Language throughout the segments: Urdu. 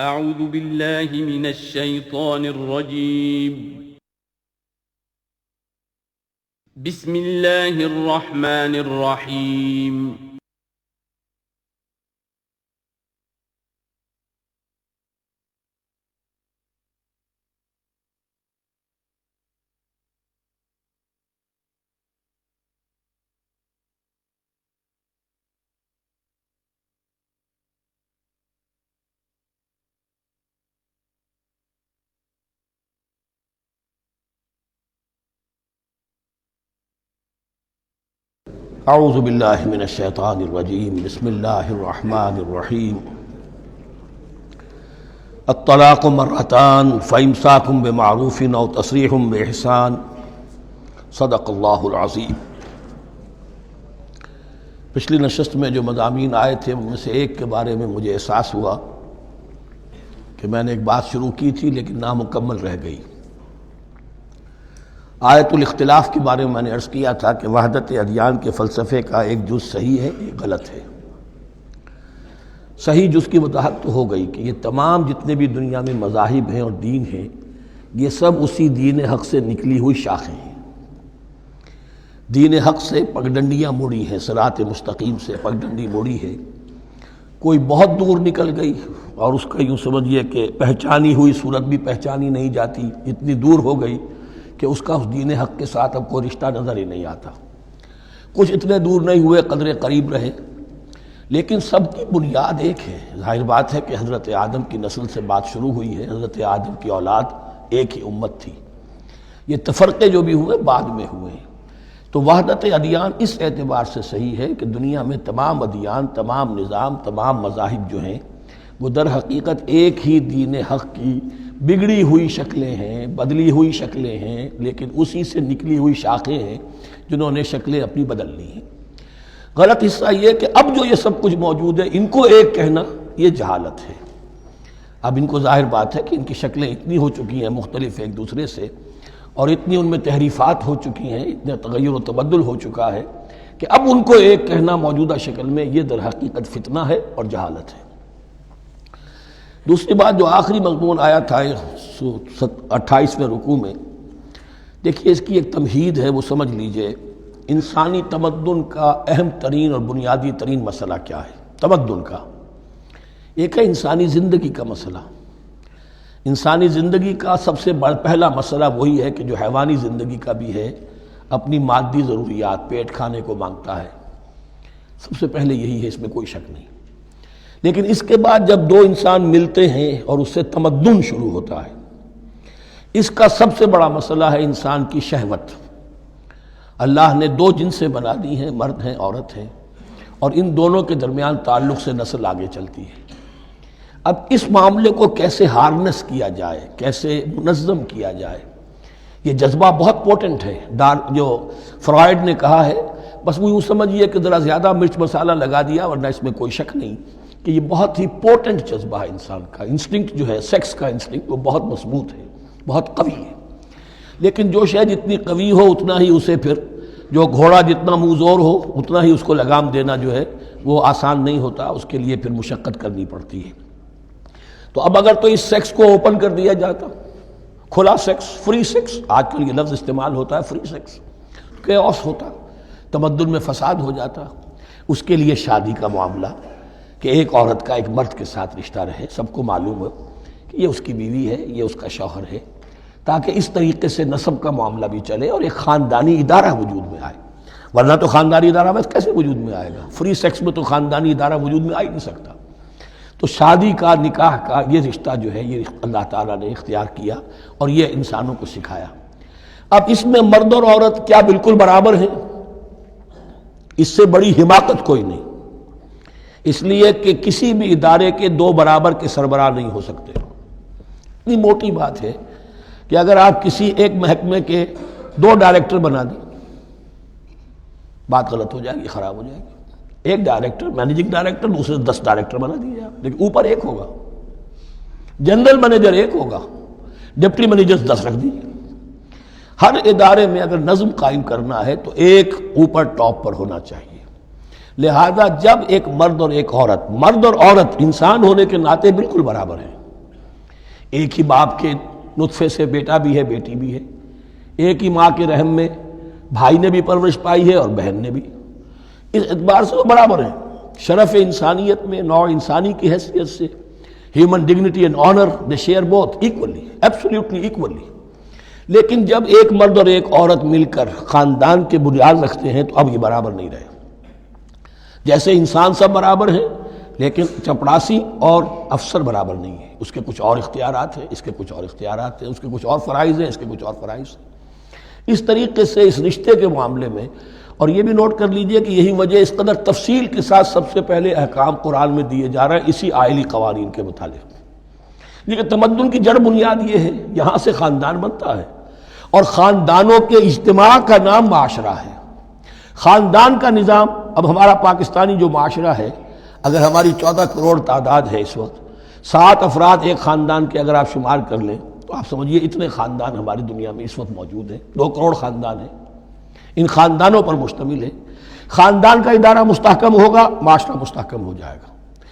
اعوذ باللہ من الشیطان الرجیم بسم اللہ الرحمن الرحیم اعوذ باللہ من الشیطان الرجیم بسم اللہ الرحمن الرحیم الطلاق مرتان فامساک بمعروف او تسریح باحسان صدق اللہ العظیم۔ پچھلی نشست میں جو مضامین آئے تھے ان میں سے ایک کے بارے میں مجھے احساس ہوا کہ میں نے ایک بات شروع کی تھی لیکن نامکمل رہ گئی۔ آیت الاختلاف کے بارے میں نے عرض کیا تھا کہ وحدت ادیان کے فلسفے کا ایک جز صحیح ہے، ایک غلط ہے۔ صحیح جز کی وضاحت تو ہو گئی کہ یہ تمام جتنے بھی دنیا میں مذاہب ہیں اور دین ہیں یہ سب اسی دین حق سے نکلی ہوئی شاخیں ہیں۔ دین حق سے پگڈنڈیاں مڑی ہیں، صراط مستقیم سے پگڈنڈی مڑی ہے، کوئی بہت دور نکل گئی اور اس کا یوں سمجھیے کہ پہچانی ہوئی صورت بھی پہچانی نہیں جاتی، اتنی دور ہو گئی کہ اس کا اس دین حق کے ساتھ اب کوئی رشتہ نظر ہی نہیں آتا۔ کچھ اتنے دور نہیں ہوئے، قدرے قریب رہے، لیکن سب کی بنیاد ایک ہے۔ ظاہر بات ہے کہ حضرت آدم کی نسل سے بات شروع ہوئی ہے، حضرت آدم کی اولاد ایک ہی امت تھی، یہ تفرقے جو بھی ہوئے بعد میں ہوئے ہیں۔ تو وحدت ادیان اس اعتبار سے صحیح ہے کہ دنیا میں تمام ادیان، تمام نظام، تمام مذاہب جو ہیں وہ در حقیقت ایک ہی دین حق کی بگڑی ہوئی شکلیں ہیں، بدلی ہوئی شکلیں ہیں، لیکن اسی سے نکلی ہوئی شاخیں ہیں جنہوں نے شکلیں اپنی بدل لی ہیں۔ غلط حصہ یہ کہ اب جو یہ سب کچھ موجود ہے ان کو ایک کہنا یہ جہالت ہے۔ اب ان کو ظاہر بات ہے کہ ان کی شکلیں اتنی ہو چکی ہیں مختلف ایک دوسرے سے، اور اتنی ان میں تحریفات ہو چکی ہیں، اتنا تغیر و تبدل ہو چکا ہے کہ اب ان کو ایک کہنا موجودہ شکل میں یہ در حقیقت فتنہ ہے اور جہالت ہے۔ دوسری بات جو آخری مضمون آیا تھا 28ویں رکوع میں، دیکھیے اس کی ایک تمہید ہے، وہ سمجھ لیجئے انسانی تمدن کا اہم ترین اور بنیادی ترین مسئلہ کیا ہے۔ تمدن کا ایک ہے انسانی زندگی کا مسئلہ۔ انسانی زندگی کا سب سے بڑا پہلا مسئلہ وہی ہے کہ جو حیوانی زندگی کا بھی ہے، اپنی مادی ضروریات، پیٹ کھانے کو مانگتا ہے، سب سے پہلے یہی ہے، اس میں کوئی شک نہیں۔ لیکن اس کے بعد جب دو انسان ملتے ہیں اور اس سے تمدن شروع ہوتا ہے، اس کا سب سے بڑا مسئلہ ہے انسان کی شہوت۔ اللہ نے دو جنسیں بنا دی ہیں، مرد ہیں، عورت ہیں، اور ان دونوں کے درمیان تعلق سے نسل آگے چلتی ہے۔ اب اس معاملے کو کیسے ہارنس کیا جائے، کیسے منظم کیا جائے، یہ جذبہ بہت پوٹنٹ ہے۔ جو فرائڈ نے کہا ہے، بس وہ یوں سمجھیے کہ ذرا زیادہ مرچ مسالہ لگا دیا، ورنہ اس میں کوئی شک نہیں کہ یہ بہت ہی پوٹنٹ جذبہ ہے انسان کا۔ انسٹنکٹ جو ہے، سیکس کا انسٹنکٹ، وہ بہت مضبوط ہے، بہت قوی ہے۔ لیکن جو شے جتنی قوی ہو اتنا ہی اسے پھر، جو گھوڑا جتنا منہ زور ہو اتنا ہی اس کو لگام دینا جو ہے وہ آسان نہیں ہوتا، اس کے لیے پھر مشقت کرنی پڑتی ہے۔ تو اب اگر تو اس سیکس کو اوپن کر دیا جاتا، کھلا سیکس، فری سیکس، آج کل یہ لفظ استعمال ہوتا ہے، فری سیکس، کیوس ہوتا، تمدن میں فساد ہو جاتا۔ اس کے لیے شادی کا معاملہ کہ ایک عورت کا ایک مرد کے ساتھ رشتہ رہے، سب کو معلوم ہو کہ یہ اس کی بیوی ہے، یہ اس کا شوہر ہے، تاکہ اس طریقے سے نسب کا معاملہ بھی چلے اور ایک خاندانی ادارہ وجود میں آئے۔ ورنہ تو خاندانی ادارہ بس کیسے وجود میں آئے گا؟ فری سیکس میں تو خاندانی ادارہ وجود میں آ ہی نہیں سکتا۔ تو شادی کا، نکاح کا یہ رشتہ جو ہے یہ اللہ تعالیٰ نے اختیار کیا اور یہ انسانوں کو سکھایا۔ اب اس میں مرد اور عورت کیا بالکل برابر ہیں؟ اس سے بڑی حماقت کوئی نہیں، اس لیے کہ کسی بھی ادارے کے دو برابر کے سربراہ نہیں ہو سکتے۔ اتنی موٹی بات ہے کہ اگر آپ کسی ایک محکمے کے دو ڈائریکٹر بنا دیں، بات غلط ہو جائے گی، خراب ہو جائے گی۔ ایک ڈائریکٹر، مینیجنگ ڈائریکٹر، دوسرے 10 ڈائریکٹر بنا دیجیے آپ، لیکن اوپر ایک ہوگا، جنرل مینیجر ایک ہوگا، ڈپٹی مینیجر 10 رکھ دیجیے۔ ہر ادارے میں اگر نظم قائم کرنا ہے تو ایک اوپر ٹاپ پر ہونا چاہیے۔ لہذا جب ایک مرد اور ایک عورت، مرد اور عورت انسان ہونے کے ناطے بالکل برابر ہیں، ایک ہی باپ کے نطفے سے بیٹا بھی ہے بیٹی بھی ہے، ایک ہی ماں کے رحم میں بھائی نے بھی پرورش پائی ہے اور بہن نے بھی، اس اعتبار سے وہ برابر ہیں، شرف انسانیت میں، نوع انسانی کی حیثیت سے، human dignity and honour they share both equally, absolutely equally. لیکن جب ایک مرد اور ایک عورت مل کر خاندان کے بنیاد رکھتے ہیں تو اب یہ برابر نہیں رہے۔ جیسے انسان سب برابر ہیں لیکن چپڑاسی اور افسر برابر نہیں ہے، اس کے کچھ اور اختیارات ہیں، اس کے کچھ اور اختیارات ہیں، اس کے کچھ اور فرائض ہیں، اس کے کچھ اور فرائض ہیں۔ اس طریقے سے اس رشتے کے معاملے میں، اور یہ بھی نوٹ کر لیجئے کہ یہی وجہ اس قدر تفصیل کے ساتھ سب سے پہلے احکام قرآن میں دیے جا رہے ہیں اسی آئلی قوانین کے متعلق، لیکن تمدن کی جڑ بنیاد یہ ہے، یہاں سے خاندان بنتا ہے، اور خاندانوں کے اجتماع کا نام معاشرہ ہے۔ خاندان کا نظام، اب ہمارا پاکستانی جو معاشرہ ہے، اگر ہماری 14 کروڑ تعداد ہے اس وقت، 7 افراد ایک خاندان کے اگر آپ شمار کر لیں تو آپ سمجھیے اتنے خاندان ہماری دنیا میں اس وقت موجود ہیں، 2 کروڑ خاندان ہیں، ان خاندانوں پر مشتمل ہے۔ خاندان کا ادارہ مستحکم ہوگا، معاشرہ مستحکم ہو جائے گا۔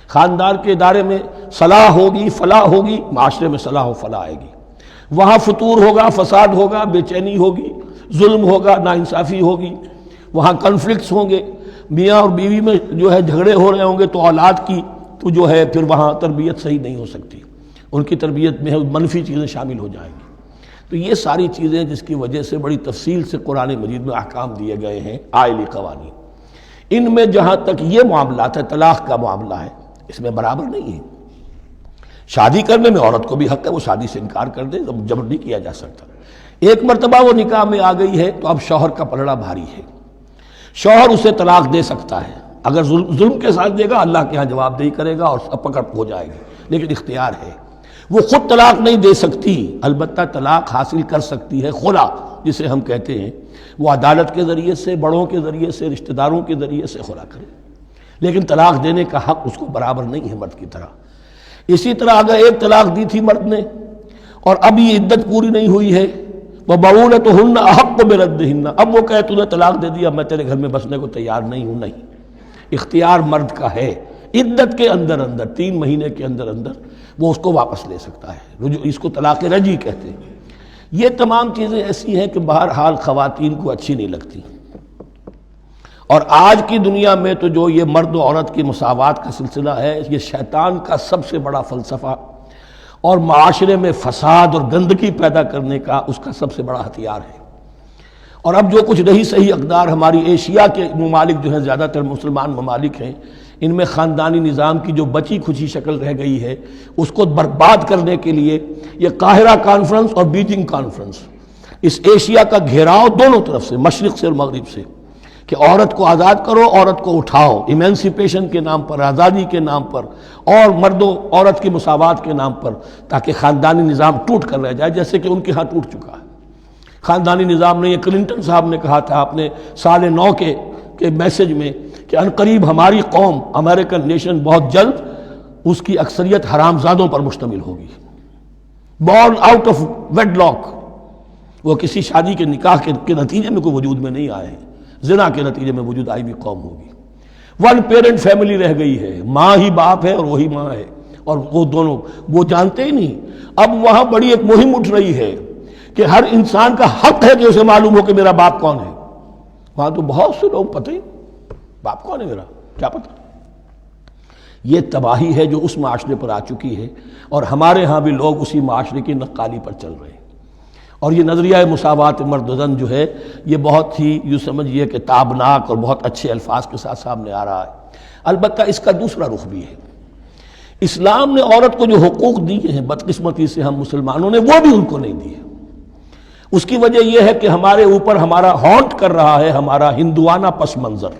خاندان کے ادارے میں صلاح ہوگی، فلاح ہوگی، معاشرے میں صلاح و فلاح آئے گی۔ وہاں فتور ہوگا، فساد ہوگا، بے چینی ہوگی، ظلم ہوگا، ناانصافی ہوگی، وہاں کنفلکٹس ہوں گے، میاں اور بیوی میں جو ہے جھگڑے ہو رہے ہوں گے تو اولاد کی تو جو ہے پھر وہاں تربیت صحیح نہیں ہو سکتی، ان کی تربیت میں منفی چیزیں شامل ہو جائیں گی۔ تو یہ ساری چیزیں جس کی وجہ سے بڑی تفصیل سے قرآن مجید میں احکام دیے گئے ہیں آئلی قوانین، ان میں جہاں تک یہ معاملات ہے، طلاق کا معاملہ ہے، اس میں برابر نہیں ہے۔ شادی کرنے میں عورت کو بھی حق ہے، وہ شادی سے انکار کر دے، جبر نہیں کیا جا سکتا۔ ایک مرتبہ وہ نکاح میں آ گئی ہے تو اب شوہر کا پلڑا بھاری ہے، شوہر اسے طلاق دے سکتا ہے، اگر ظلم کے ساتھ دے گا اللہ کے ہاں جواب دہی کرے گا اور پکڑ ہو جائے گی، لیکن اختیار ہے۔ وہ خود طلاق نہیں دے سکتی، البتہ طلاق حاصل کر سکتی ہے، خلا جسے ہم کہتے ہیں، وہ عدالت کے ذریعے سے، بڑوں کے ذریعے سے، رشتہ داروں کے ذریعے سے خلا کرے، لیکن طلاق دینے کا حق اس کو برابر نہیں ہے مرد کی طرح۔ اسی طرح اگر ایک طلاق دی تھی مرد نے اور اب یہ عدت پوری نہیں ہوئی ہے، وَبَعُولَتُهُنَّ أَحَقُّ بِرَدِّهِنَّ، اب وہ کہے تو نے طلاق دے دیا، میں تیرے گھر میں بسنے کو تیار نہیں ہوں، نہیں، اختیار مرد کا ہے، عدت کے اندر 3 مہینے کے اندر وہ اس کو واپس لے سکتا ہے، اس کو طلاق رجعی کہتے ہیں۔ یہ تمام چیزیں ایسی ہیں کہ بہرحال خواتین کو اچھی نہیں لگتی، اور آج کی دنیا میں تو جو یہ مرد و عورت کی مساوات کا سلسلہ ہے، یہ شیطان کا سب سے بڑا فلسفہ اور معاشرے میں فساد اور گندگی پیدا کرنے کا اس کا سب سے بڑا ہتھیار ہے۔ اور اب جو کچھ رہی صحیح اقدار ہماری ایشیا کے ممالک جو ہیں، زیادہ تر مسلمان ممالک ہیں، ان میں خاندانی نظام کی جو بچی کھچی شکل رہ گئی ہے اس کو برباد کرنے کے لیے یہ قاہرہ کانفرنس اور بیجنگ کانفرنس، اس ایشیا کا گھیراؤ دونوں طرف سے، مشرق سے اور مغرب سے، کہ عورت کو آزاد کرو، عورت کو اٹھاؤ، ایمینسیپیشن کے نام پر، آزادی کے نام پر، اور مرد و عورت کی مساوات کے نام پر، تاکہ خاندانی نظام ٹوٹ کر رہ جائے، جیسے کہ ان کے ہاں ٹوٹ چکا ہے خاندانی نظام نے۔ یہ کلنٹن صاحب نے کہا تھا اپنے سال 9 کے میسج میں کہ عنقریب ہماری قوم، امریکن نیشن، بہت جلد اس کی اکثریت حرامزادوں پر مشتمل ہوگی، born out of wedlock, وہ کسی شادی کے نکاح کے نتیجے میں کوئی وجود میں نہیں آئے ہیں، زنا کے نتیجے میں وجود آئی بھی قوم ہوگی۔ 1 پیرنٹ فیملی رہ گئی ہے، ماں ہی باپ ہے اور وہی ماں ہے، اور وہ دونوں وہ جانتے ہی نہیں۔ اب وہاں بڑی ایک مہم اٹھ رہی ہے کہ ہر انسان کا حق ہے کہ اسے معلوم ہو کہ میرا باپ کون ہے۔ وہاں تو بہت سے لوگ پتہ ہی باپ کون ہے میرا، کیا پتہ۔ یہ تباہی ہے جو اس معاشرے پر آ چکی ہے، اور ہمارے ہاں بھی لوگ اسی معاشرے کی نقالی پر چل رہے ہیں۔ اور یہ نظریہ مساوات مرد و زن جو ہے یہ بہت ہی یوں سمجھیے کہ تابناک اور بہت اچھے الفاظ کے ساتھ سامنے آ رہا ہے۔ البتہ اس کا دوسرا رخ بھی ہے، اسلام نے عورت کو جو حقوق دیے ہیں بدقسمتی سے ہم مسلمانوں نے وہ بھی ان کو نہیں دیے۔ اس کی وجہ یہ ہے کہ ہمارے اوپر ہمارا ہانٹ کر رہا ہے ہمارا ہندوانہ پس منظر۔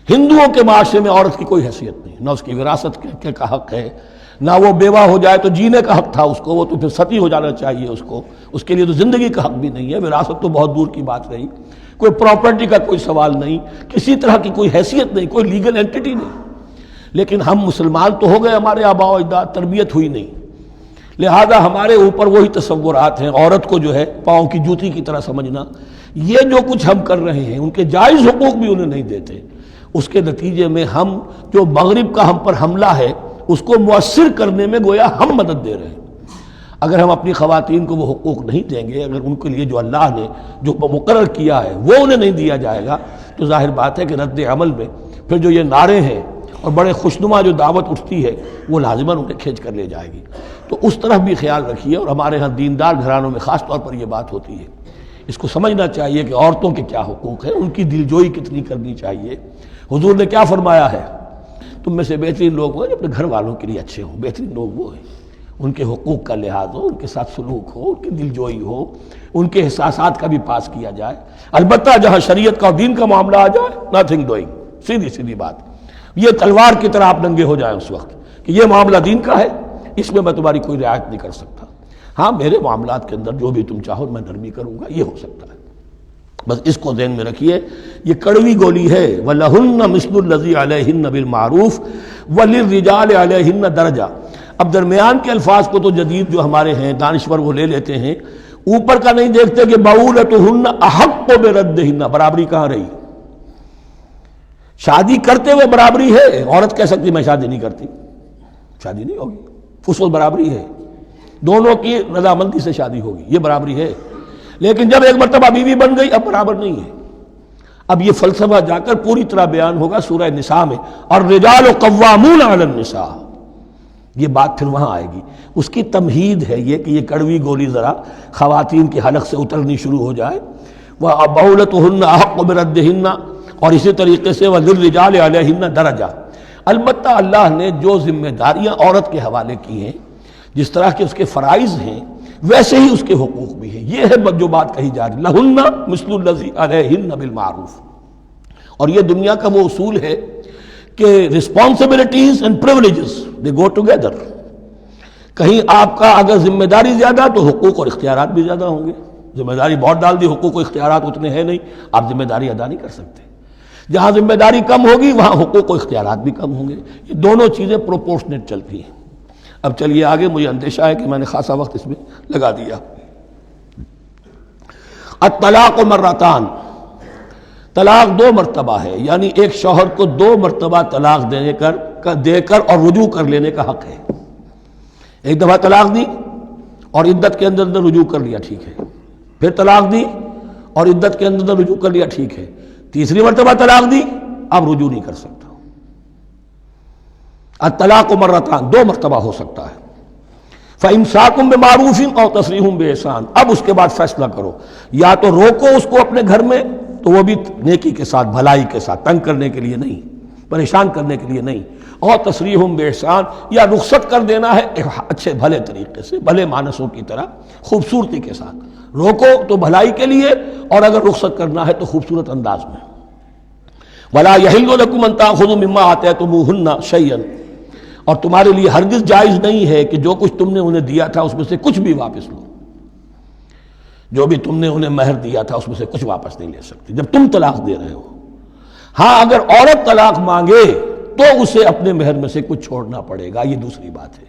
ہندوؤں کے معاشرے میں عورت کی کوئی حیثیت نہیں، نہ اس کی وراثت کا حق ہے، نہ وہ بیوہ ہو جائے تو جینے کا حق تھا اس کو، وہ تو پھر ستی ہو جانا چاہیے اس کو، اس کے لیے تو زندگی کا حق بھی نہیں ہے، وراثت تو بہت دور کی بات رہی، کوئی پراپرٹی کا کوئی سوال نہیں، کسی طرح کی کوئی حیثیت نہیں، کوئی لیگل اینٹیٹی نہیں۔ لیکن ہم مسلمان تو ہو گئے، ہمارے آباء و اجداد، تربیت ہوئی نہیں، لہذا ہمارے اوپر وہی تصورات ہیں، عورت کو جو ہے پاؤں کی جوتی کی طرح سمجھنا۔ یہ جو کچھ ہم کر رہے ہیں ان کے جائز حقوق بھی انہیں نہیں دیتے، اس کے نتیجے میں ہم جو مغرب کا ہم پر حملہ ہے اس کو مؤثر کرنے میں گویا ہم مدد دے رہے ہیں۔ اگر ہم اپنی خواتین کو وہ حقوق نہیں دیں گے، اگر ان کے لیے جو اللہ نے جو مقرر کیا ہے وہ انہیں نہیں دیا جائے گا، تو ظاہر بات ہے کہ رد عمل میں پھر جو یہ نعرے ہیں اور بڑے خوشنما جو دعوت اٹھتی ہے وہ لازماً انہیں کھینچ کر لے جائے گی۔ تو اس طرف بھی خیال رکھیے، اور ہمارے ہاں دیندار گھرانوں میں خاص طور پر یہ بات ہوتی ہے، اس کو سمجھنا چاہیے کہ عورتوں کے کیا حقوق ہیں، ان کی دلجوئی کتنی کرنی چاہیے۔ حضور نے کیا فرمایا ہے؟ تم میں سے بہترین لوگ وہ جو اپنے گھر والوں کے لیے اچھے ہوں، بہترین لوگ وہ ہیں ان کے حقوق کا لحاظ ہو، ان کے ساتھ سلوک ہو، ان کی دلجوئی ہو، ان کے احساسات کا بھی پاس کیا جائے۔ البتہ جہاں شریعت کا اور دین کا معاملہ آ جائے، نتھنگ ڈوئنگ، سیدھی سیدھی بات، یہ تلوار کی طرح آپ ننگے ہو جائیں اس وقت کہ یہ معاملہ دین کا ہے، اس میں میں تمہاری کوئی رعایت نہیں کر سکتا۔ ہاں میرے معاملات کے اندر جو بھی تم چاہو میں نرمی کروں گا، یہ ہو سکتا ہے۔ بس اس کو ذہن میں رکھیے، یہ کڑوی گولی ہے۔ وَلَهُنَّ مِثْلُ الَّذِي عَلَيْهِنَّ بِالْمَعْرُوفِ وَلِلرِّجَالِ عَلَيْهِنَّ دَرَجَةٌ۔ اب درمیان کے الفاظ کو تو جدید جو ہمارے ہیں دانشور وہ لے لیتے ہیں، اوپر کا نہیں دیکھتے کہ بَعُولَتُهُنَّ أَحَقُّ بِرَدِّهِنَّ، برابری کہاں رہی؟ شادی کرتے ہوئے برابری ہے، عورت کہہ سکتی میں شادی نہیں کرتی، شادی نہیں ہوگی، اس وقت برابری ہے، دونوں کی رضامندی سے شادی ہوگی، یہ برابری ہے۔ لیکن جب ایک مرتبہ بیوی بن گئی اب برابر نہیں ہے۔ اب یہ فلسفہ جا کر پوری طرح بیان ہوگا سورہ نساء میں، اور الرجال قوامون علی النساء، یہ بات پھر وہاں آئے گی۔ اس کی تمہید ہے یہ کہ یہ کڑوی گولی ذرا خواتین کے حلق سے اترنی شروع ہو جائے۔ وَبَعُولَتُهُنَّ أَحَقُّ بِرَدِّهِنَّ، اور اسی طریقے سے وَلِلرِّجَالِ عَلَيْهِنَّ دَرَجَةٌ۔ البتہ اللہ نے جو ذمہ داریاں عورت کے حوالے کی ہیں، جس طرح کے اس کے فرائض ہیں ویسے ہی اس کے حقوق بھی ہیں، یہ ہے جو بات کہی جا رہی، لَهُنَّ مِثْلُ الَّذِي عَلَيْهِنَّ بِالْمَعْرُوفِ۔ اور یہ دنیا کا وہ اصول ہے کہ responsibilities and privileges they go together۔ کہیں آپ کا اگر ذمہ داری زیادہ تو حقوق اور اختیارات بھی زیادہ ہوں گے، ذمہ داری بہت ڈال دی، حقوق و اختیارات اتنے ہیں نہیں، آپ ذمہ داری ادا نہیں کر سکتے۔ جہاں ذمہ داری کم ہوگی وہاں حقوق و اختیارات بھی کم ہوں گے، یہ دونوں چیزیں پروپورشنیٹ چلتی ہیں۔ اب چلیے آگے، مجھے اندیشہ ہے کہ میں نے خاصا وقت اس میں لگا دیا۔ الطلاق مرتان، طلاق دو مرتبہ ہے، یعنی ایک شوہر کو دو مرتبہ طلاق دے کر اور رجوع کر لینے کا حق ہے۔ ایک دفعہ طلاق دی اور عدت کے اندر رجوع کر لیا، ٹھیک ہے، پھر طلاق دی اور عدت کے اندر رجوع کر لیا، ٹھیک ہے، تیسری مرتبہ طلاق دی، اب رجوع نہیں کر سکتا۔ الطلاق مرتان، دو مرتبہ ہو سکتا ہے۔ فَإِمْسَاكٌ بِمَعْرُوفٍ أَوْ تَسْرِيحٌ بِإِحْسَانٍ، اب اس کے بعد فیصلہ کرو، یا تو روکو اس کو اپنے گھر میں تو وہ بھی نیکی کے ساتھ، بھلائی کے ساتھ، تنگ کرنے کے لیے نہیں، پریشان کرنے کے لیے نہیں، اور تسریح بِإِحْسَان، یا رخصت کر دینا ہے اچھے بھلے طریقے سے، بھلے مانسوں کی طرح خوبصورتی کے ساتھ، روکو تو بھلائی کے لیے، اور اگر رخصت کرنا ہے تو خوبصورت انداز میں۔ وَلَا يَحِلُّ لَكُمْ أَن تَأْخُذُوا مِمَّا آتَيْتُمُوهُنَّ شَيْئًا، اور تمہارے لیے ہرگز جائز نہیں ہے کہ جو کچھ تم نے انہیں دیا تھا اس میں سے کچھ بھی واپس لو، جو بھی تم نے انہیں مہر دیا تھا اس میں سے کچھ واپس نہیں لے سکتے جب تم طلاق دے رہے ہو۔ ہاں اگر عورت طلاق مانگے تو اسے اپنے مہر میں سے کچھ چھوڑنا پڑے گا، یہ دوسری بات ہے،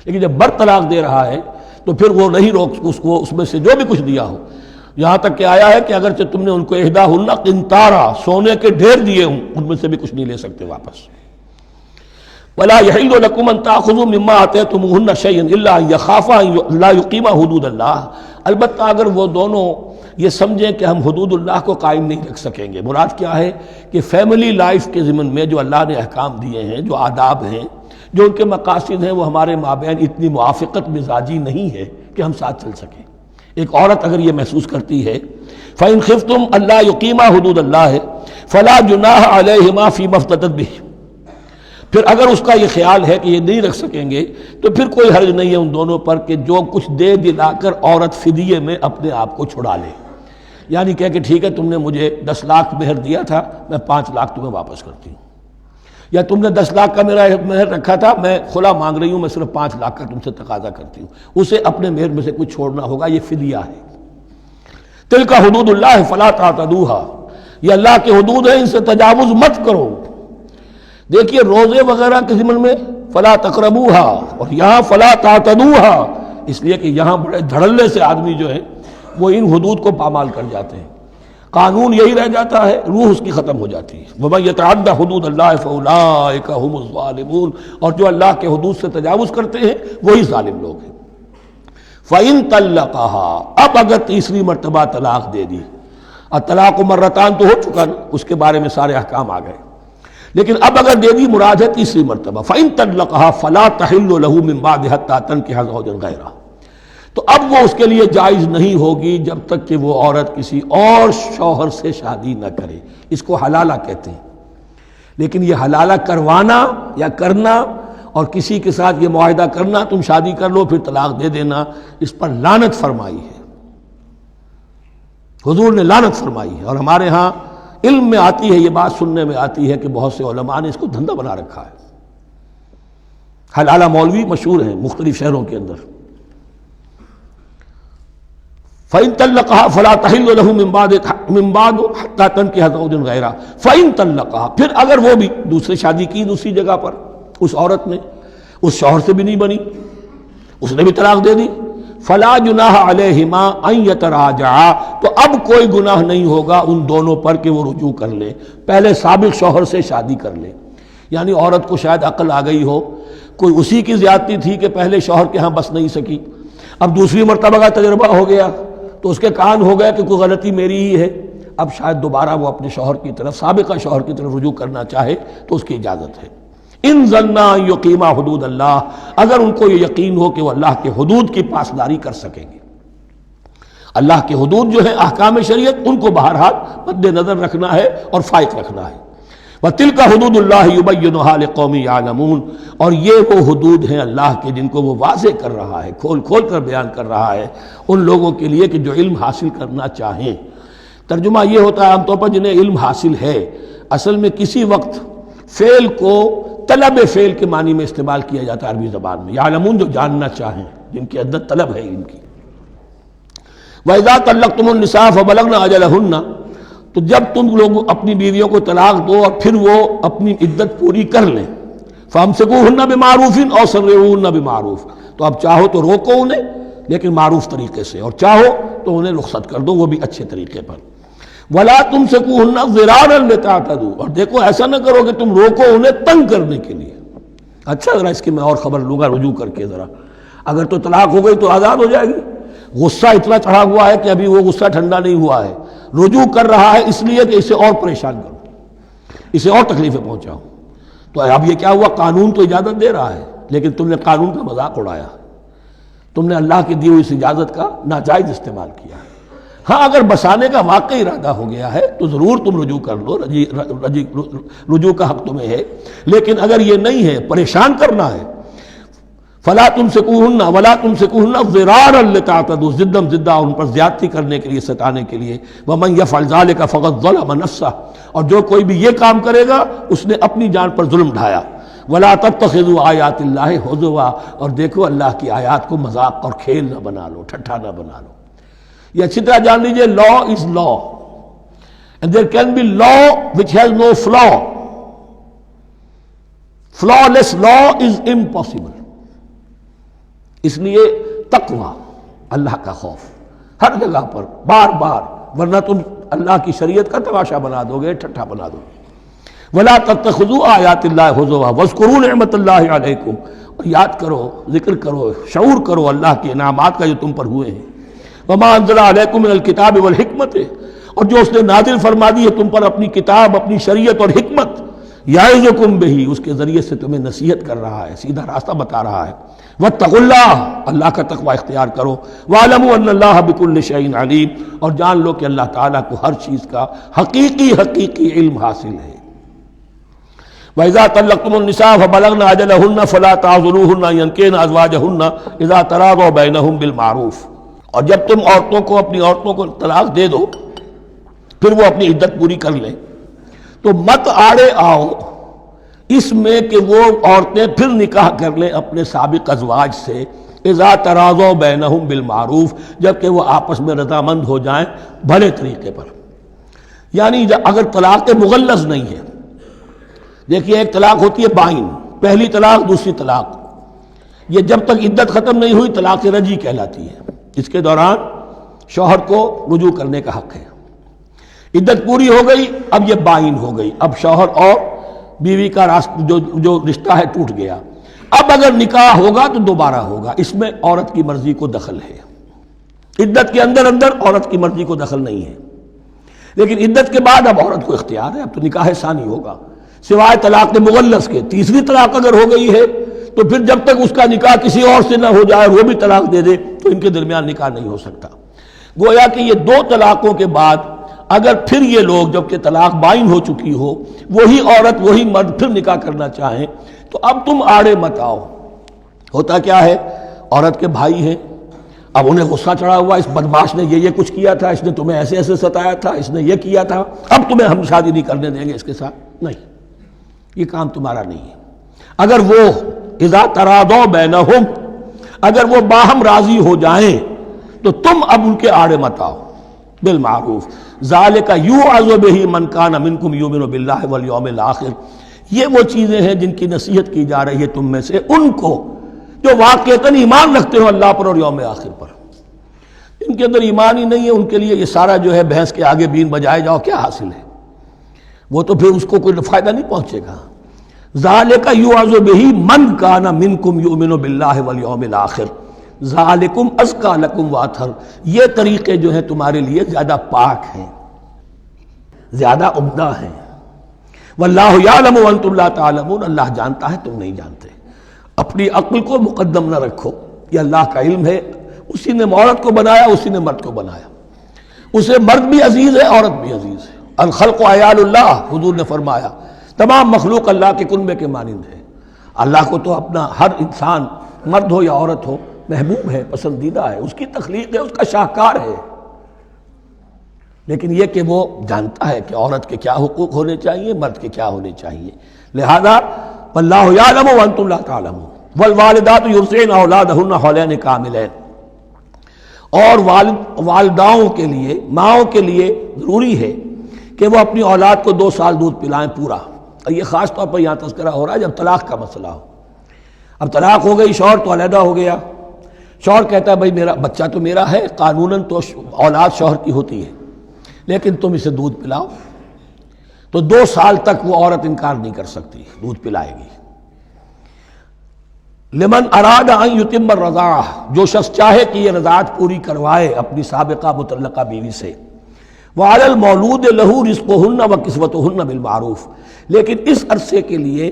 لیکن جب بر طلاق دے رہا ہے تو پھر وہ نہیں روک اس کو اس میں سے جو بھی کچھ دیا ہو، یہاں تک کہ آیا ہے کہ اگرچہ تم نے ان کو احداہن قنطارا، سونے کے ڈھیر دیے ہوں، ان میں سے بھی کچھ نہیں لے سکتے واپس۔ وَلَا يَحِلُّ لَكُمْ أَن تَأْخُذُوا مِمَّا آتَيْتُمُوهُنَّ شَيْئًا إِلَّا أَن يَخَافَا أَن لَّا يُقِيمَا حُدُودَ اللَّهِ، البتہ اگر وہ دونوں یہ سمجھیں کہ ہم حدود اللہ کو قائم نہیں رکھ سکیں گے۔ مراد کیا ہے کہ فیملی لائف کے ضمن میں جو اللہ نے احکام دیے ہیں، جو آداب ہیں، جو ان کے مقاصد ہیں، وہ ہمارے مابین اتنی موافقت مزاجی نہیں ہے کہ ہم ساتھ چل سکیں۔ ایک عورت اگر یہ محسوس کرتی ہے فَإِنْ خِفْتُمْ أَلَّا يُقِيمَا حُدُودَ اللَّهِ فَلَا جُنَاحَ عَلَيْهِمَا فِي مَا افْتَدَتْ بِهِ، پھر اگر اس کا یہ خیال ہے کہ یہ نہیں رکھ سکیں گے تو پھر کوئی حرج نہیں ہے ان دونوں پر کہ جو کچھ دے دلا کر عورت فدیے میں اپنے آپ کو چھڑا لے، یعنی کہہ کہ ٹھیک ہے تم نے مجھے 10 لاکھ مہر دیا تھا، میں 5 لاکھ تمہیں واپس کرتی ہوں، یا تم نے 10 لاکھ کا میرا مہر رکھا تھا، میں خلا مانگ رہی ہوں، میں صرف 5 لاکھ کا تم سے تقاضا کرتی ہوں، اسے اپنے مہر میں سے کچھ چھوڑنا ہوگا، یہ فدیہ ہے۔ تلک حدود اللہ فلا تعتدوها، یہ اللہ کے حدود ہیں، ان سے تجاوز مت کرو۔ دیکھیے روزے وغیرہ کے ضمن میں فلا تقربوها، اور یہاں فلا تعتدوها، اس لیے کہ یہاں بڑے دھڑلے سے آدمی جو ہیں وہ ان حدود کو پامال کر جاتے ہیں، قانون یہی رہ جاتا ہے، روح اس کی ختم ہو جاتی ہے۔ وَمَن يَتَعَدَّ حُدُودَ اللَّهِ فَأُولَٰئِكَ هُمُ الظَّالِمُونَ، اور جو اللہ کے حدود سے تجاوز کرتے ہیں وہی ظالم لوگ ہیں۔ فَإِن طَلَّقَهَا، اب اگر تیسری مرتبہ طلاق دے دی، الطلاق مرتان تو ہو چکا نا، اس کے بارے میں سارے احکام آ گئے، لیکن اب اگر دے دی مراد ہے تیسری مرتبہ، فَإِن طَلَّقَهَا فَلَا تَحِلُّ لَهُ مِن بَعْدِ حَتَّى تَنكِحَ زَوْجًا غَيْرَهُ، تو اب وہ اس کے لیے جائز نہیں ہوگی جب تک کہ وہ عورت کسی اور شوہر سے شادی نہ کرے۔ اس کو حلالہ کہتے ہیں، لیکن یہ حلالہ کروانا یا کرنا اور کسی کے ساتھ یہ معاہدہ کرنا تم شادی کر لو پھر طلاق دے دینا، اس پر لعنت فرمائی ہے، حضور نے لعنت فرمائی ہے۔ اور ہمارے ہاں علم میں آتی ہے، یہ بات سننے میں آتی ہے کہ بہت سے علماء نے اس کو دھندا بنا رکھا ہے۔ حلالہ مولوی مشہور ہیں مختلف شہروں کے اندر۔ فَإِن طَلَّقَهَا فَلَا تَحِلُّ لَهُ مِن بَعْدُ حَتَّى تَنكِحَ زَوْجًا غَيْرَهُ فَإِن طَلَّقَهَا، پھر اگر وہ بھی دوسری شادی کی دوسری جگہ پر، اس عورت نے اس شوہر سے بھی نہیں بنی، اس نے بھی طلاق دے دی، فَلَا جُنَاحَ عَلَيْهِمَا أَن يَتَرَاجَعَا، تو اب کوئی گناہ نہیں ہوگا ان دونوں پر کہ وہ رجوع کر لیں، پہلے سابق شوہر سے شادی کر لیں۔ یعنی عورت کو شاید عقل آ گئی ہو، کوئی اسی کی زیادتی تھی کہ پہلے شوہر کے ہاں بس نہیں سکی، اب دوسری مرتبہ کا تجربہ ہو گیا تو اس کے کان ہو گیا کہ کوئی غلطی میری ہی ہے، اب شاید دوبارہ وہ اپنے شوہر کی طرف، سابقہ شوہر کی طرف رجوع کرنا چاہے تو اس کی اجازت ہے۔ ان ظنا یقیما حدود اللہ، اگر ان کو یہ یقین ہو کہ وہ اللہ کے حدود کی پاسداری کر سکیں گے۔ اللہ کے حدود جو ہیں احکام شریعت، ان کو بہرحال مد نظر رکھنا ہے اور فائق رکھنا ہے۔ وَتِلْكَ حُدُودُ اللَّهِ يُبَيِّنُهَا لِقَوْمٍ يَعْلَمُونَ، اور یہ وہ حدود ہیں اللہ کے جن کو وہ واضح کر رہا ہے، کھول کھول کر بیان کر رہا ہے ان لوگوں کے لیے کہ جو علم حاصل کرنا چاہیں۔ ترجمہ یہ ہوتا ہے عام طور پر جنہیں علم حاصل ہے، اصل میں کسی وقت فعل کو طلب فعل کے معنی میں استعمال کیا جاتا ہے عربی زبان میں، یعلمون جو جاننا چاہیں، جن کے اندر طلب ہے علم کی۔ وَإِذَا طَلَّقْتُمُ النِّسَاءَ فَبَلَغْنَ أَجَلَهُنَّ، تو جب تم لوگ اپنی بیویوں کو طلاق دو اور پھر وہ اپنی عدت پوری کر لیں، فَأَمْسِكُوهُنَّ بِمَعْرُوفٍ أَوْ سَرِّحُوهُنَّ بِمَعْرُوفٍ، تو اب چاہو تو روکو انہیں لیکن معروف طریقے سے، اور چاہو تو انہیں رخصت کر دو وہ بھی اچھے طریقے پر۔ وَلَا تُمْسِكُوهُنَّ ضِرَارًا لِتَعْتَدُوا، اور دیکھو ایسا نہ کرو کہ تم روکو انہیں تنگ کرنے کے لیے۔ اچھا ذرا اس کی میں اور خبر لوں گا رجوع کر کے، ذرا اگر تو طلاق ہو گئی تو آزاد ہو جائے گی، غصہ اتنا چڑھا ہوا ہے کہ ابھی وہ غصہ ٹھنڈا نہیں ہوا ہے، رجوع کر رہا ہے اس لیے کہ اسے اور پریشان کروں، اسے اور تکلیفیں پہنچاؤں۔ تو اب یہ کیا ہوا، قانون تو اجازت دے رہا ہے لیکن تم نے قانون کا مذاق اڑایا، تم نے اللہ کی دی ہوئی اس اجازت کا ناجائز استعمال کیا۔ ہاں اگر بسانے کا واقعی ارادہ ہو گیا ہے تو ضرور تم رجوع کر لو، رجوع کا حق تمہیں ہے، لیکن اگر یہ نہیں ہے، پریشان کرنا ہے، فلا تمسکوہن ولا تمسکوہن ضرارا لتعتدوا، ضدم ضدہ ان پر زیادتی کرنے کے لیے، ستانے کے لیے۔ ومن یفعل ذلک فقد ظلم نفسہ، اور جو کوئی بھی یہ کام کرے گا اس نے اپنی جان پر ظلم ڈھایا۔ ولا تتخذوا آیات اللہ ہزوا، اور دیکھو اللہ کی آیات کو مذاق اور کھیل نہ بنا لو، ٹھٹھا نہ بنا لو۔ یہ اچھی طرح جان لیجئے، لا از لا and there can be law which has no flaw. Flawless law is impossible. اس لیے تقوی، اللہ کا خوف ہر جگہ پر بار بار، ورنہ تم اللہ کی شریعت کا تماشا بنا دو گے، ٹھٹھا بنا دو گے۔ وَلَا تَتَّخِذُوا آیَاتِ اللَّهِ هُزُوًا وَاذْكُرُوا نِعْمَتَ اللَّهِ عَلَيْكُمْ، اور یاد کرو، ذکر کرو، شعور کرو اللہ کے انعامات کا جو تم پر ہوئے ہیں۔ وَمَا أَنزَلَ عَلَيْكُم مِّنَ الْكِتَابِ وَالْحِكْمَةِ، اور جو اس نے نازل فرما دی ہے تم پر اپنی کتاب، اپنی شریعت اور حکمت، یعظکم بہ، اس کے ذریعے سے تمہیں نصیحت کر رہا ہے، سیدھا راستہ بتا رہا ہے۔ واتقوا اللہ، اللہ کا تقوی اختیار کرو۔ واعلموا ان اللہ بکل شیء علیم، اور جان لو کہ اللہ تعالیٰ کو ہر چیز کا حقیقی علم حاصل ہے۔ وَإِذَا طَلَّقْتُمُ النِّسَاءَ فَبَلَغْنَ أَجَلَهُنَّ فَلَا تَعْضُلُوهُنَّ أَن يَنكِحْنَ أَزْوَاجَهُنَّ إِذَا تَرَاضَوْا بَيْنَهُم بِالْمَعْرُوفِ، اور جب تم اپنی عورتوں کو طلاق دے دو پھر وہ اپنی عدت پوری کر لیں تو مت آڑے آؤ اس میں کہ وہ عورتیں پھر نکاح کر لیں اپنے سابق ازواج سے، اذا تراضوا بینہم بالمعروف، جبکہ وہ آپس میں رضامند ہو جائیں بھلے طریقے پر۔ یعنی اگر طلاق مغلظ نہیں ہے، دیکھیے ایک طلاق ہوتی ہے بائن، پہلی طلاق، دوسری طلاق، یہ جب تک عدت ختم نہیں ہوئی طلاق رجعی کہلاتی ہے، اس کے دوران شوہر کو رجوع کرنے کا حق ہے۔ عدت پوری ہو گئی، اب یہ بائن ہو گئی، اب شوہر اور بیوی کا جو رشتہ ہے ٹوٹ گیا۔ اب اگر نکاح ہوگا تو دوبارہ ہوگا، اس میں عورت کی مرضی کو دخل ہے، عدت کے اندر عورت کی مرضی کو دخل نہیں ہے، لیکن عدت کے بعد اب عورت کو اختیار ہے، اب تو نکاح ثانی ہوگا، سوائے طلاق مغلظ کے۔ تیسری طلاق اگر ہو گئی ہے تو پھر جب تک اس کا نکاح کسی اور سے نہ ہو جائے، وہ بھی طلاق دے دے، تو ان کے درمیان نکاح نہیں ہو سکتا۔ گویا کہ یہ دو طلاقوں کے بعد اگر پھر یہ لوگ جب کہ طلاق بائن ہو چکی ہو، وہی عورت وہی مرد پھر نکاح کرنا چاہیں تو اب تم آڑے مت آؤ۔ ہوتا کیا ہے، عورت کے بھائی ہیں، اب انہیں غصہ چڑھا ہوا، اس بدماش نے یہ کچھ کیا تھا، اس نے تمہیں ایسے ایسے ستایا تھا، اس نے یہ کیا تھا، اب تمہیں ہم شادی نہیں کرنے دیں گے اس کے ساتھ۔ نہیں، یہ کام تمہارا نہیں ہے۔ اگر وہ اذا تراضوا بینہم، اگر وہ باہم راضی ہو جائیں تو تم اب ان کے آڑے مت آؤ۔ بالمعروف ذالک یوعظ بہ من کان منکم یؤمن باللہ والیوم الآخر، یہ وہ چیزیں ہیں جن کی نصیحت کی جا رہی ہے تم میں سے ان کو جو واقعتاً ایمان رکھتے ہو اللہ پر اور یوم آخر پر۔ ان کے اندر ایمان ہی نہیں ہے، ان کے لیے یہ سارا جو ہے بھینس کے آگے بین بجائے جاؤ کیا حاصل ہے، وہ تو پھر اس کو کوئی فائدہ نہیں پہنچے گا۔ ذالک یوعظ بہ من کان منکم یؤمن باللہ والیوم الآخر ذالکم ازکی لکم واطہر، یہ طریقے جو ہیں تمہارے لیے زیادہ پاک ہیں، زیادہ عمدہ ہیں۔ واللہ یعلم وانتم لا تعلمون، اللہ جانتا ہے تم نہیں جانتے۔ اپنی عقل کو مقدم نہ رکھو، یہ اللہ کا علم ہے، اسی نے عورت کو بنایا، اسی نے مرد کو بنایا، اسے مرد بھی عزیز ہے عورت بھی عزیز ہے۔ الخلق عیال اللہ، حضور نے فرمایا تمام مخلوق اللہ کے کنبے کے مانند ہے۔ اللہ کو تو اپنا ہر انسان مرد ہو یا عورت ہو محبوب ہے، پسندیدہ ہے، اس کی تخلیق ہے، اس کا شاہکار ہے، لیکن یہ کہ وہ جانتا ہے کہ عورت کے کیا حقوق ہونے چاہیے، مرد کے کیا ہونے چاہیے۔ لہذا واللہ یعلم وانتم لا تعلمون والوالدات یرضعن اولادہن حولین کاملین، اور والداؤں کے لیے، ماؤں کے لیے ضروری ہے کہ وہ اپنی اولاد کو 2 سال دودھ پلائیں پورا۔ اور یہ خاص طور پر یہاں تذکرہ ہو رہا ہے جب طلاق کا مسئلہ ہو۔ اب طلاق ہو گئی، شوہر تو علیحدہ ہو گیا، شوہر کہتا ہے بھائی میرا بچہ تو میرا ہے، قانوناً تو اولاد شوہر کی ہوتی ہے، لیکن تم اسے دودھ پلاؤ، تو 2 سال تک وہ عورت انکار نہیں کر سکتی، دودھ پلائے گی۔ لمن اراد ان یتم الرضاعہ، جو شخص چاہے کہ یہ رضاعت پوری کروائے اپنی سابقہ مطلقہ بیوی سے۔ وعلی المولود لہ رزقہن وکسوتہن بالمعروف، لیکن اس عرصے کے لیے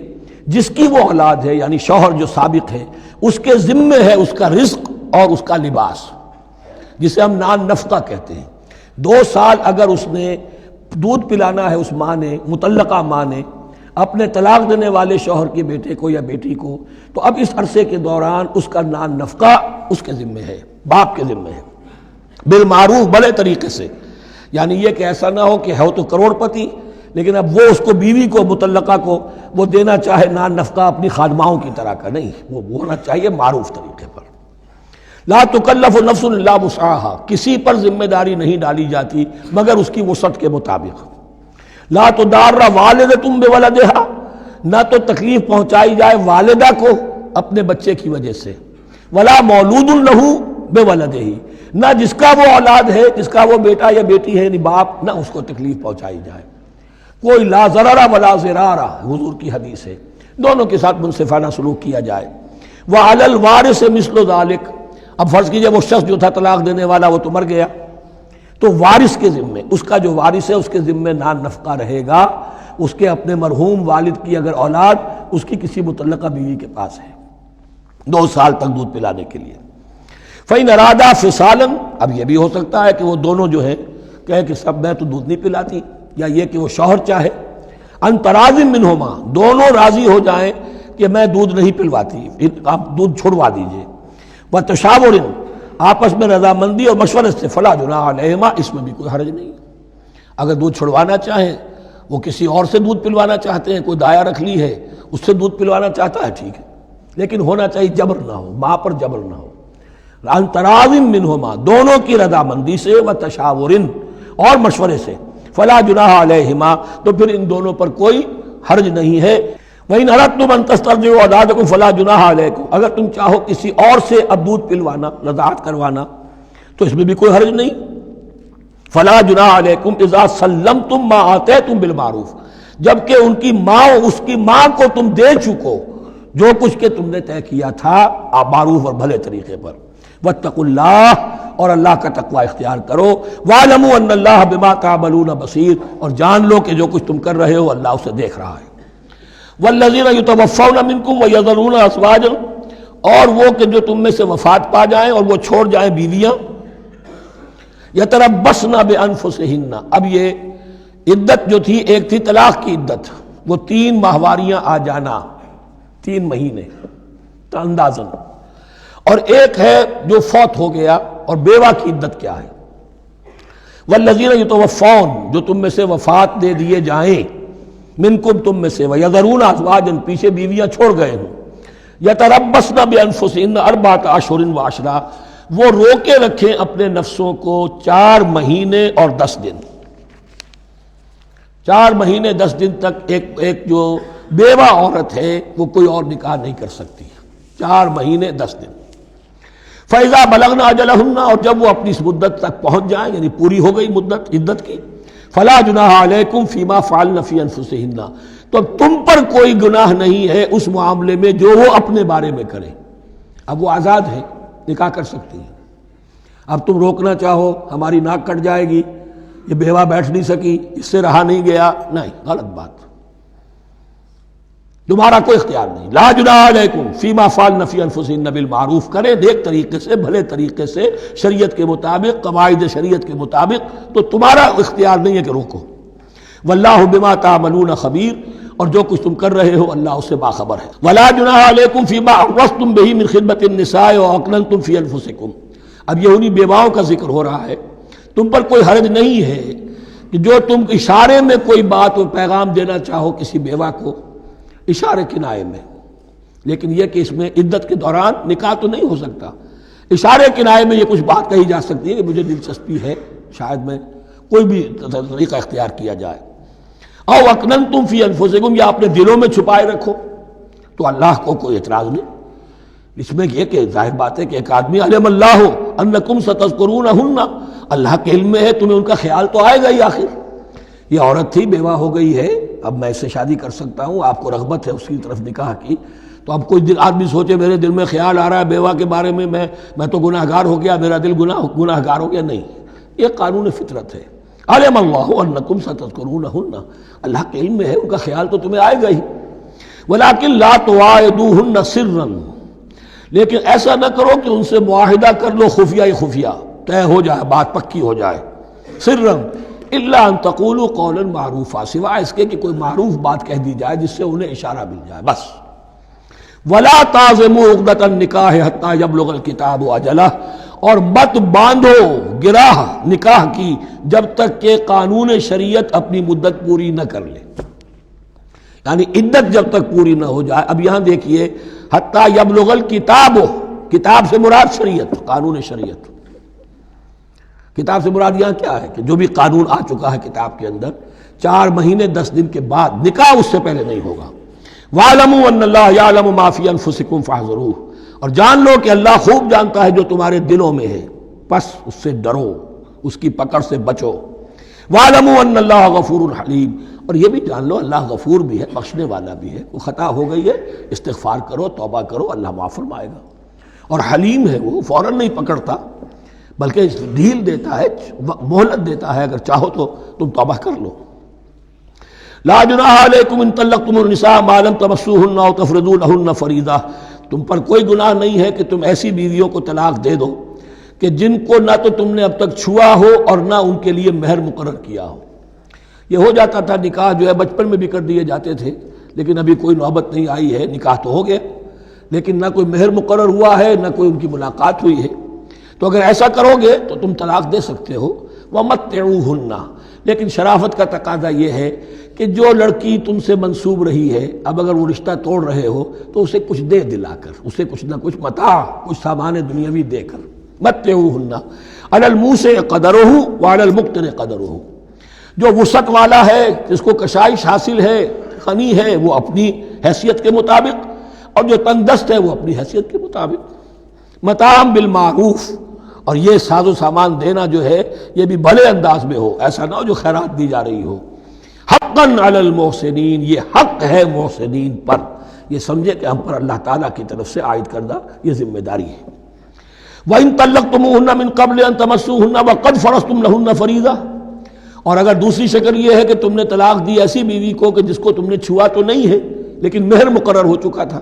جس کی وہ اولاد ہے یعنی شوہر جو سابق ہے، اس کے ذمے ہے اس کا رزق اور اس کا لباس، جسے ہم نان نفقہ کہتے ہیں۔ 2 سال اگر اس نے دودھ پلانا ہے اس ماں نے، مطلقہ ماں نے اپنے طلاق دینے والے شوہر کے بیٹے کو یا بیٹی کو، تو اب اس عرصے کے دوران اس کا نان نفقہ اس کے ذمے ہے، باپ کے ذمے ہے، بالمعروف، بڑے طریقے سے۔ یعنی یہ کہ ایسا نہ ہو کہ ہے تو کروڑ پتی لیکن اب وہ اس کو بیوی کو مطلقہ کو وہ دینا چاہے نان نفقہ اپنی خادماؤں کی طرح کا، نہیں، وہ ہونا چاہیے معروف طریقے پر۔ لا تکلف نفس الا وسعها، کسی پر ذمہ داری نہیں ڈالی جاتی مگر اس کی وسعت کے مطابق۔ لا تضار والدۃ بولدہا، نہ تو تکلیف پہنچائی جائے والدہ کو اپنے بچے کی وجہ سے، ولا مولود لہ بولدہ، نہ جس کا وہ اولاد ہے، جس کا وہ بیٹا یا بیٹی ہے یعنی باپ، نہ اس کو تکلیف پہنچائی جائے۔ کوئی لا ضرر ولا ضرار، حضور کی حدیث ہے، دونوں کے ساتھ منصفانہ سلوک کیا جائے۔ وعلی الوارث مثل ذلک، اب فرض کیجئے وہ شخص جو تھا طلاق دینے والا وہ تو مر گیا، تو وارث کے ذمے، اس کا جو وارث ہے اس کے ذمے نان نفقہ رہے گا، اس کے اپنے مرحوم والد کی اگر اولاد اس کی کسی مطلقہ بیوی کے پاس ہے 2 سال تک دودھ پلانے کے لیے۔ فَإِنْ أَرَادَا فِصَالًا، اب یہ بھی ہو سکتا ہے کہ وہ دونوں جو ہے کہے کہ سب میں تو دودھ نہیں پلاتی، یا یہ کہ وہ شوہر چاہے ان تراض منہما، دونوں راضی ہو جائیں کہ میں دودھ نہیں پلواتی، آپ دودھ چھڑوا دیجئے، وتشاور، آپس میں رضامندی اور مشورے سے، فلا جناح علیہما، اس میں بھی کوئی حرج نہیں۔ اگر دودھ چھڑوانا چاہیں، وہ کسی اور سے دودھ پلوانا چاہتے ہیں، کوئی دایا رکھ لی ہے اس سے دودھ پلوانا چاہتا ہے، ٹھیک ہے، لیکن ہونا چاہیے جبر نہ ہو، ماں پر جبر نہ ہو۔ ان تراض منہما، دونوں کی رضامندی سے، وتشاور، اور مشورے سے، فلا جناح علیہما، تو پھر ان دونوں پر کوئی حرج نہیں ہے۔ وَإِنْ أَرَدْتُمْ أَن تَسْتَرْضِعُوا أَوْلَادَكُمْ فَلَا جُنَاحَ عَلَيْكُمْ، اگر تم چاہو کسی اور سے اب دودھ پلوانا، رضاعت کروانا، تو اس میں بھی کوئی حرج نہیں۔ فَلَا جُنَاحَ عَلَيْكُمْ إِذَا سَلَّمْتُمْ مَا آتَيْتُمْ بِالْمَعْرُوف، جبکہ ان کی ماں، اس کی ماں کو تم دے چکو جو کچھ کہ تم نے طے کیا تھا معروف اور بھلے طریقے پر. واتقوا اللہ، اور اللہ کا تقوی اختیار کرو. واعلموا ان اللہ بما تعملون بصیر، اور جان لو کہ جو کچھ تم کر رہے ہو اللہ اسے دیکھ رہا ہے. والذین یتوفون منکم ویذرون ازواجا، اور وہ کہ جو تم میں سے وفات پا جائیں اور وہ چھوڑ جائیں بیویاں. یتربصن بانفسہن، اب یہ عدت جو تھی ایک تھی طلاق کی عدت، وہ 3 ماہواریاں آ جانا، 3 مہینے اندازن، اور ایک ہے جو فوت ہو گیا. اور بیوہ کی عدت کیا ہے؟ والذین یتوفون، جو تم میں سے وفات دے دیے جائیں، منکم تم میں سے، ویذرون ازواجا، پیچھے بیویاں چھوڑ گئے ہوں، یتربصن بانفسہن 4 اشہر وعشرا، وہ روکے رکھیں اپنے نفسوں کو 4 مہینے اور 10 دن. 4 مہینے 10 دن تک ایک جو بیوہ عورت ہے وہ کوئی اور نکاح نہیں کر سکتی. 4 مہینے 10 دن. فَإِذَا بَلَغْنَ أَجَلَهُنَّ، اور جب وہ اپنی اس مدت تک پہنچ جائیں، یعنی پوری ہو گئی مدت عدت کی، فَلَا جُنَاحَ عَلَيْكُمْ فِي مَا فَعَلْنَ فِي أَنفُسِهِنَّ، تو تم پر کوئی گناہ نہیں ہے اس معاملے میں جو وہ اپنے بارے میں کریں. اب وہ آزاد ہے، نکاح کر سکتی ہیں. اب تم روکنا چاہو، ہماری ناک کٹ جائے گی، یہ بیوہ بیٹھ نہیں سکی، اس سے رہا نہیں گیا، نہیں، غلط بات، تمہارا کوئی اختیار نہیں. لا جناح علیکم فیما فعلن فی انفسہن بالمعروف، کرے نیک طریقے سے، بھلے طریقے سے، شریعت کے مطابق، قواعد شریعت کے مطابق، تو تمہارا اختیار نہیں ہے کہ روکو. واللہ بما تعملون خبیر، اور جو کچھ تم کر رہے ہو اللہ اس سے باخبر ہے. ولا جناح علیکم فیما عرضتم به من خطبۃ النساء واکننتم فی انفسکم، اب یہ انہی بیواؤں کا ذکر ہو رہا ہے. تم پر کوئی حرج نہیں ہے کہ جو تم اشارے میں کوئی بات و پیغام دینا چاہو کسی بیوہ کو، اشارے کنائے میں، لیکن یہ کہ اس میں عدت کے دوران نکاح تو نہیں ہو سکتا. اشارے کنائے میں یہ کچھ بات کہی جا سکتی ہے کہ مجھے دلچسپی ہے، شاید میں کوئی بھی طریقہ اختیار کیا جائے. او اکننتم فی انفسکم، یا اپنے دلوں میں چھپائے رکھو، تو اللہ کو کوئی اعتراض نہیں. اس میں یہ کہ ظاہر بات ہے کہ ایک آدمی علم اللہ انکم ستذکرونہن، اللہ کے علم میں ہے تمہیں ان کا خیال تو آئے گا ہی. آخر یہ عورت تھی، بیوہ ہو گئی ہے، اب میں اس سے شادی کر سکتا ہوں، آپ کو رغبت ہے اس کی طرف نکاح کی، تو اب کوئی آدمی سوچے میرے دل میں خیال آ رہا ہے بیوہ کے بارے میں، میں تو گناہ گار ہو گیا، میرا دل گناہ گار ہو گیا، نہیں، یہ قانون فطرت ہے. علم اللہ انکم ستذکرونہن، اللہ کے علم میں ہے ان کا خیال تو تمہیں آئے گا ہی. ولیکن لا تواعدوہن سرا، لیکن ایسا نہ کرو کہ ان سے معاہدہ کر لو خفیہ، طے ہو جائے، بات پکی ہو جائے. سرا الا ان تقولوا قولا معروفا، سوائے اس کے کہ کوئی معروف بات کہہ دی جائے جس سے انہیں اشارہ مل جائے، بس. ولا تعزموا عقدۃ النکاح حتی یبلغ الکتاب اجلہ، اور مت باندھو گراہ نکاح کی جب تک کہ قانون شریعت اپنی مدت پوری نہ کر لے، یعنی عدت جب تک پوری نہ ہو جائے. اب یہاں دیکھیے حتی یبلغ الکتاب، کتاب سے مراد شریعت، قانون شریعت. کتاب سے مراد یہاں کیا ہے کہ جو بھی قانون آ چکا ہے کتاب کے اندر، 4 مہینے 10 دن کے بعد نکاح اس سے پہلے نہیں ہوگا. وَاعْلَمُوا أَنَّ اللَّهَ يَعْلَمُ مَا فِي أَنفُسِكُمْ فَاحْذَرُوهُ، اور جان لو کہ اللہ خوب جانتا ہے جو تمہارے دلوں میں ہے، پس اس سے ڈرو، اس کی پکڑ سے بچو. وَاعْلَمُوا أَنَّ اللَّهَ غَفُورٌ حَلِيمٌ، اور یہ بھی جان لو اللہ غفور بھی ہے، بخشنے والا بھی ہے. وہ خطا ہو گئی ہے، استغفار کرو، توبہ کرو، اللہ معاف فرمائے گا. اور حلیم ہے، وہ فوراً نہیں پکڑتا بلکہ ڈھیل دیتا ہے، مہلت دیتا ہے، اگر چاہو تو تم توبہ کر لو. لا جناح علیکم ان طلقتم النساء ما لم تمسوهن او تفرضوا لهن فریضہ، تم پر کوئی گناہ نہیں ہے کہ تم ایسی بیویوں کو طلاق دے دو کہ جن کو نہ تو تم نے اب تک چھوا ہو اور نہ ان کے لیے مہر مقرر کیا ہو. یہ ہو جاتا تھا، نکاح جو ہے بچپن میں بھی کر دیے جاتے تھے، لیکن ابھی کوئی نوبت نہیں آئی ہے، نکاح تو ہو گیا لیکن نہ کوئی مہر مقرر ہوا ہے، نہ کوئی ان کی ملاقات ہوئی ہے. تو اگر ایسا کرو گے تو تم طلاق دے سکتے ہو. وَمَتِّعُوهُنَّ، لیکن شرافت کا تقاضا یہ ہے کہ جو لڑکی تم سے منسوب رہی ہے، اب اگر وہ رشتہ توڑ رہے ہو تو اسے کچھ دے دلا کر، اسے کچھ نہ کچھ متاع، کچھ سامان دنیاوی دے کر. مَتِّعُوهُنَّ عَلَى الْمُوسِعِ قَدَرُهُ وَعَلَى الْمُقْتِرِ قَدَرُهُ، جو وسعت والا ہے، جس کو کشائش حاصل ہے، غنی ہے، وہ اپنی حیثیت کے مطابق، اور جو تنگ دست ہے وہ اپنی حیثیت کے مطابق. متاع بالمعروف، اور یہ ساز و سامان دینا جو ہے یہ بھی بھلے انداز میں ہو، ایسا نہ ہو جو خیرات دی جا رہی ہو. حقاً علی المحسنین، یہ حق ہے محسنین پر، یہ سمجھے کہ ہم پر اللہ تعالیٰ کی طرف سے عائد کردہ یہ ذمہ داری ہے۔ وَإِن طَلَّقْتُمُوهُنَّ مِن قَبْلِ أَن تَمَسُّوهُنَّ وَقَدْ فَرَضْتُمْ لَهُنَّ فَرِيضَةً، اور اگر دوسری شکل یہ ہے کہ تم نے طلاق دی ایسی بیوی کو کہ جس کو تم نے چھوا تو نہیں ہے لیکن مہر مقرر ہو چکا تھا،